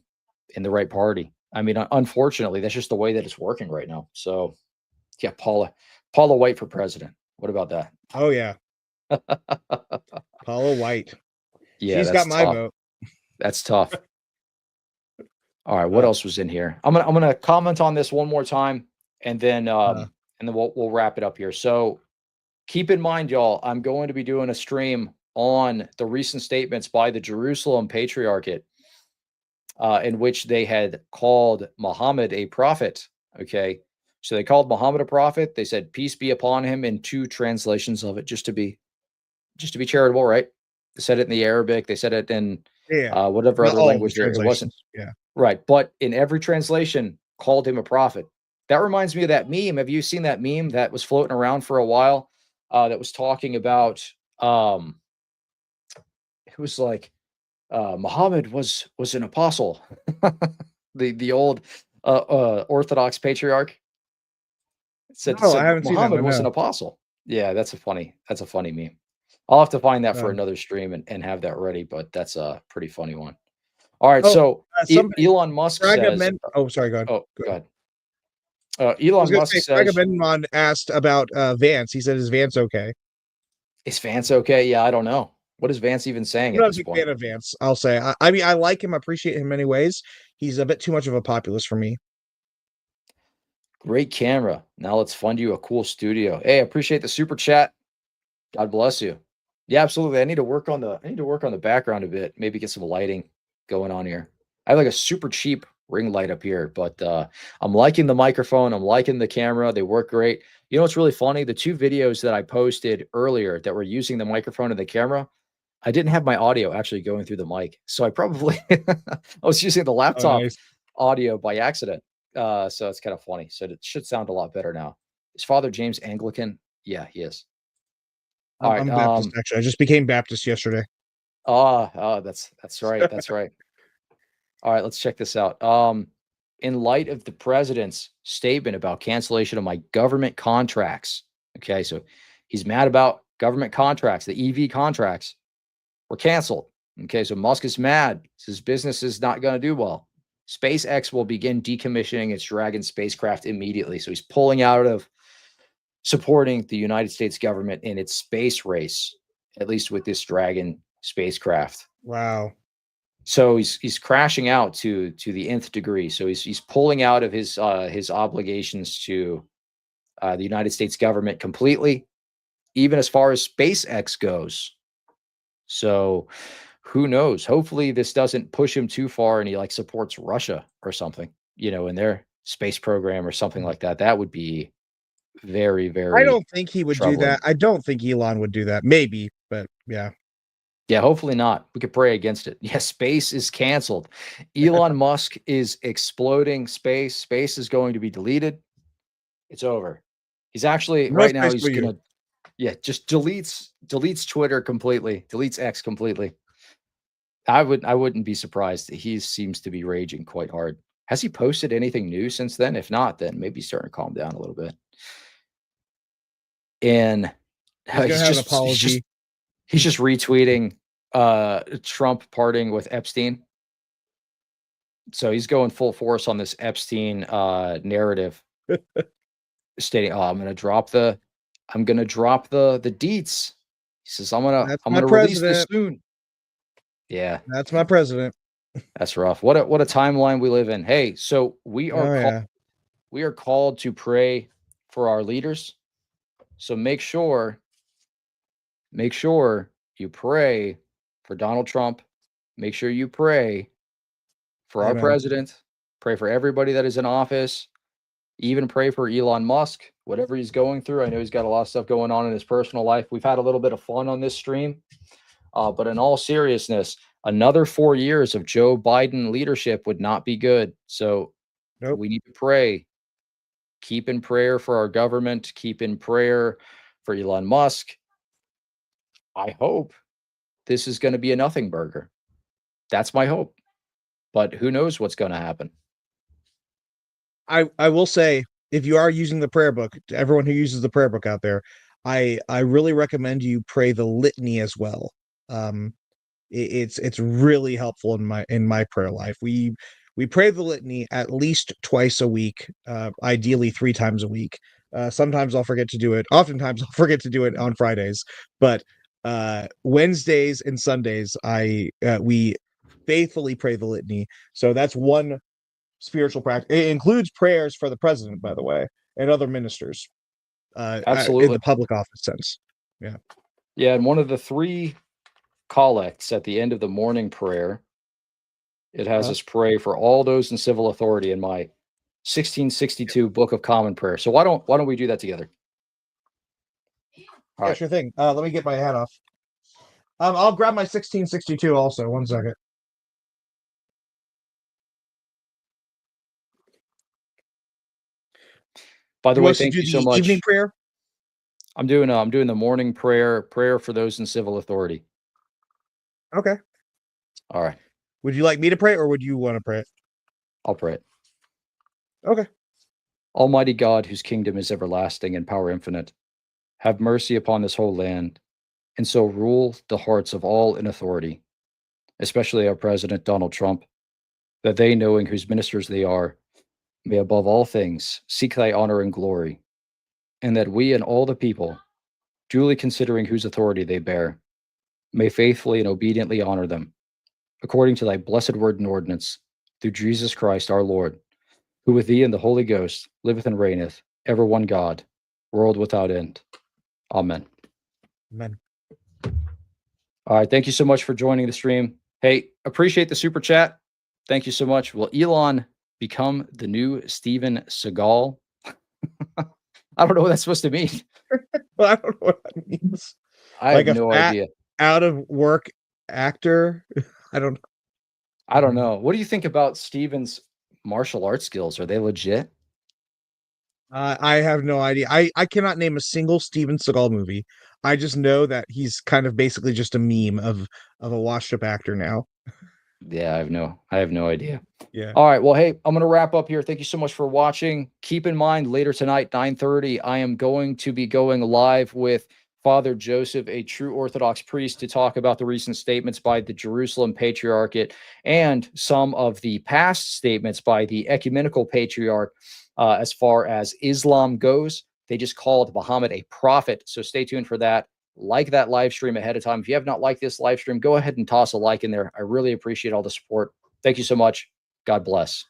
Speaker 1: the right party. I mean, unfortunately, that's just the way that it's working right now. So yeah, Paula White for president. What about that?
Speaker 2: Oh yeah. Paula White.
Speaker 1: Yeah,
Speaker 2: she's got my vote.
Speaker 1: That's tough. All right, what else was in here? I'm gonna comment on this one more time, and then we'll wrap it up here. So keep in mind, y'all, I'm going to be doing a stream on the recent statements by the Jerusalem Patriarchate, in which they had called Muhammad a prophet. Okay, so they called Muhammad a prophet. They said peace be upon him in 2 translations of it, just to be charitable, right? They said it in the Arabic. They said it in whatever other language there. It wasn't.
Speaker 2: Yeah.
Speaker 1: Right. But in every translation, called him a prophet. That reminds me of that meme. Have you seen that meme that was floating around for a while? That was talking about, it was like, Muhammad was an apostle. the old Orthodox patriarch said,
Speaker 2: I haven't seen that
Speaker 1: Muhammad
Speaker 2: one,
Speaker 1: was
Speaker 2: no.
Speaker 1: an apostle. Yeah, that's a funny meme. I'll have to find that for another stream and have that ready, but that's a pretty funny one. All right, so Elon Musk says...
Speaker 2: sorry, go ahead.
Speaker 1: Oh, go ahead. Elon Musk says...
Speaker 2: Fragabenman asked about Vance. He said, is Vance okay?
Speaker 1: Is Vance okay? Yeah, I don't know. What is Vance even saying at this point?
Speaker 2: I'm not a big fan of Vance, I'll say. I mean, I like him, appreciate him in many ways. He's a bit too much of a populist for me.
Speaker 1: Great camera. Now let's fund you a cool studio. Hey, I appreciate the super chat. God bless you. Yeah, absolutely. I need to work on the background a bit. Maybe get some lighting going on here. I have like a super cheap ring light up here, but I'm liking the microphone. I'm liking the camera. They work great. You know what's really funny? The 2 videos that I posted earlier that were using the microphone and the camera, I didn't have my audio actually going through the mic. So I probably I was using the laptop audio by accident. So it's kind of funny. So it should sound a lot better now. Is Father James Anglican? Yeah, he is.
Speaker 2: I'm Baptist, actually. I just became Baptist yesterday.
Speaker 1: That's right. That's right. All right, let's check this out. In light of the president's statement about cancellation of my government contracts. Okay, so he's mad about government contracts. The EV contracts were canceled. Okay, so Musk is mad. His business is not going to do well. SpaceX will begin decommissioning its Dragon spacecraft immediately. So he's pulling out of supporting the United States government in its space race, at least with this Dragon spacecraft.
Speaker 2: Wow.
Speaker 1: So he's crashing out to the nth degree. So he's pulling out of his obligations to the United States government completely, even as far as SpaceX goes. So who knows? Hopefully this doesn't push him too far and he like supports Russia or something, in their space program or something like that. That would be very, very
Speaker 2: I don't think he would do
Speaker 1: troubling.
Speaker 2: that. I don't think Elon would do that. Maybe, but yeah.
Speaker 1: Yeah, hopefully not. We could pray against it. Yeah, space is canceled. Elon Musk is exploding space. Space is going to be deleted. It's over. He's actually
Speaker 2: No
Speaker 1: right now
Speaker 2: space
Speaker 1: he's
Speaker 2: for you.
Speaker 1: gonna just deletes Twitter completely, deletes X completely. I wouldn't be surprised. He seems to be raging quite hard. Has he posted anything new since then? If not, then maybe he's starting to calm down a little bit. And
Speaker 2: He's gonna have an apology.
Speaker 1: He's just retweeting Trump parting with Epstein. So he's going full force on this Epstein narrative, stating, "Oh, I'm gonna drop the deets." He says, "I'm gonna release this soon." Yeah,
Speaker 2: That's my president.
Speaker 1: that's rough. What a timeline we live in. Hey, so we are called to pray for our leaders. So make sure you pray for Donald Trump. Make sure you pray for our president. Pray for everybody that is in office. Even pray for Elon Musk, whatever he's going through. I know he's got a lot of stuff going on in his personal life. We've had a little bit of fun on this stream. But in all seriousness, another 4 years of Joe Biden leadership would not be good. So we need to pray. Keep in prayer for our government. Keep in prayer for Elon Musk. I hope this is going to be a nothing burger. That's my hope. But who knows what's going to happen.
Speaker 2: I will say, if you are using the prayer book, to everyone who uses the prayer book out there, I really recommend you pray the litany as well. It's really helpful in my prayer life. We pray the litany at least twice a week, ideally 3 times a week. Sometimes I'll forget to do it. Oftentimes I'll forget to do it on Fridays, but Wednesdays and Sundays we faithfully pray the litany. So that's one spiritual practice. It includes prayers for the president, by the way, and other ministers.
Speaker 1: Absolutely.
Speaker 2: In the public office sense. Yeah.
Speaker 1: Yeah, and one of the 3 collects at the end of the morning prayer, it has us pray for all those in civil authority in my 1662 Book of Common Prayer. So why don't we do that together?
Speaker 2: All right. Sure thing. Let me get my hat off. I'll grab my 1662 also. 1 second.
Speaker 1: By the way, thank you so much.
Speaker 2: Evening prayer.
Speaker 1: I'm doing the morning prayer for those in civil authority.
Speaker 2: Okay.
Speaker 1: All right.
Speaker 2: Would you like me to pray, or would you want to pray it?
Speaker 1: I'll pray it.
Speaker 2: Okay.
Speaker 1: Almighty God, whose kingdom is everlasting and power infinite, have mercy upon this whole land, and so rule the hearts of all in authority, especially our President Donald Trump, that they, knowing whose ministers they are, may above all things seek thy honor and glory, and that we and all the people, duly considering whose authority they bear, may faithfully and obediently honor them, according to thy blessed word and ordinance, through Jesus Christ our Lord, who with thee and the Holy Ghost liveth and reigneth, ever one God, world without end. Amen.
Speaker 2: Amen.
Speaker 1: All right. Thank you so much for joining the stream. Hey, appreciate the super chat. Thank you so much. Will Elon become the new Steven Seagal? I don't know what that's supposed to mean.
Speaker 2: Well, I don't know what that means.
Speaker 1: I have no idea.
Speaker 2: Out of work actor. I don't
Speaker 1: know. What do you think about Steven's martial arts skills? Are they legit?
Speaker 2: I have no idea. I cannot name a single Steven Seagal movie. I just know that he's kind of basically just a meme of a washed up actor now.
Speaker 1: Yeah, I have no idea.
Speaker 2: Yeah.
Speaker 1: All right. Well, hey, I'm going to wrap up here. Thank you so much for watching. Keep in mind, later tonight, 9:30, I am going to be going live with Father Joseph, a true Orthodox priest, to talk about the recent statements by the Jerusalem Patriarchate and some of the past statements by the Ecumenical Patriarch as far as Islam goes. They just called Muhammad a prophet. So stay tuned for that. Like that live stream ahead of time. If you have not liked this live stream, go ahead and toss a like in there. I really appreciate all the support. Thank you so much. God bless.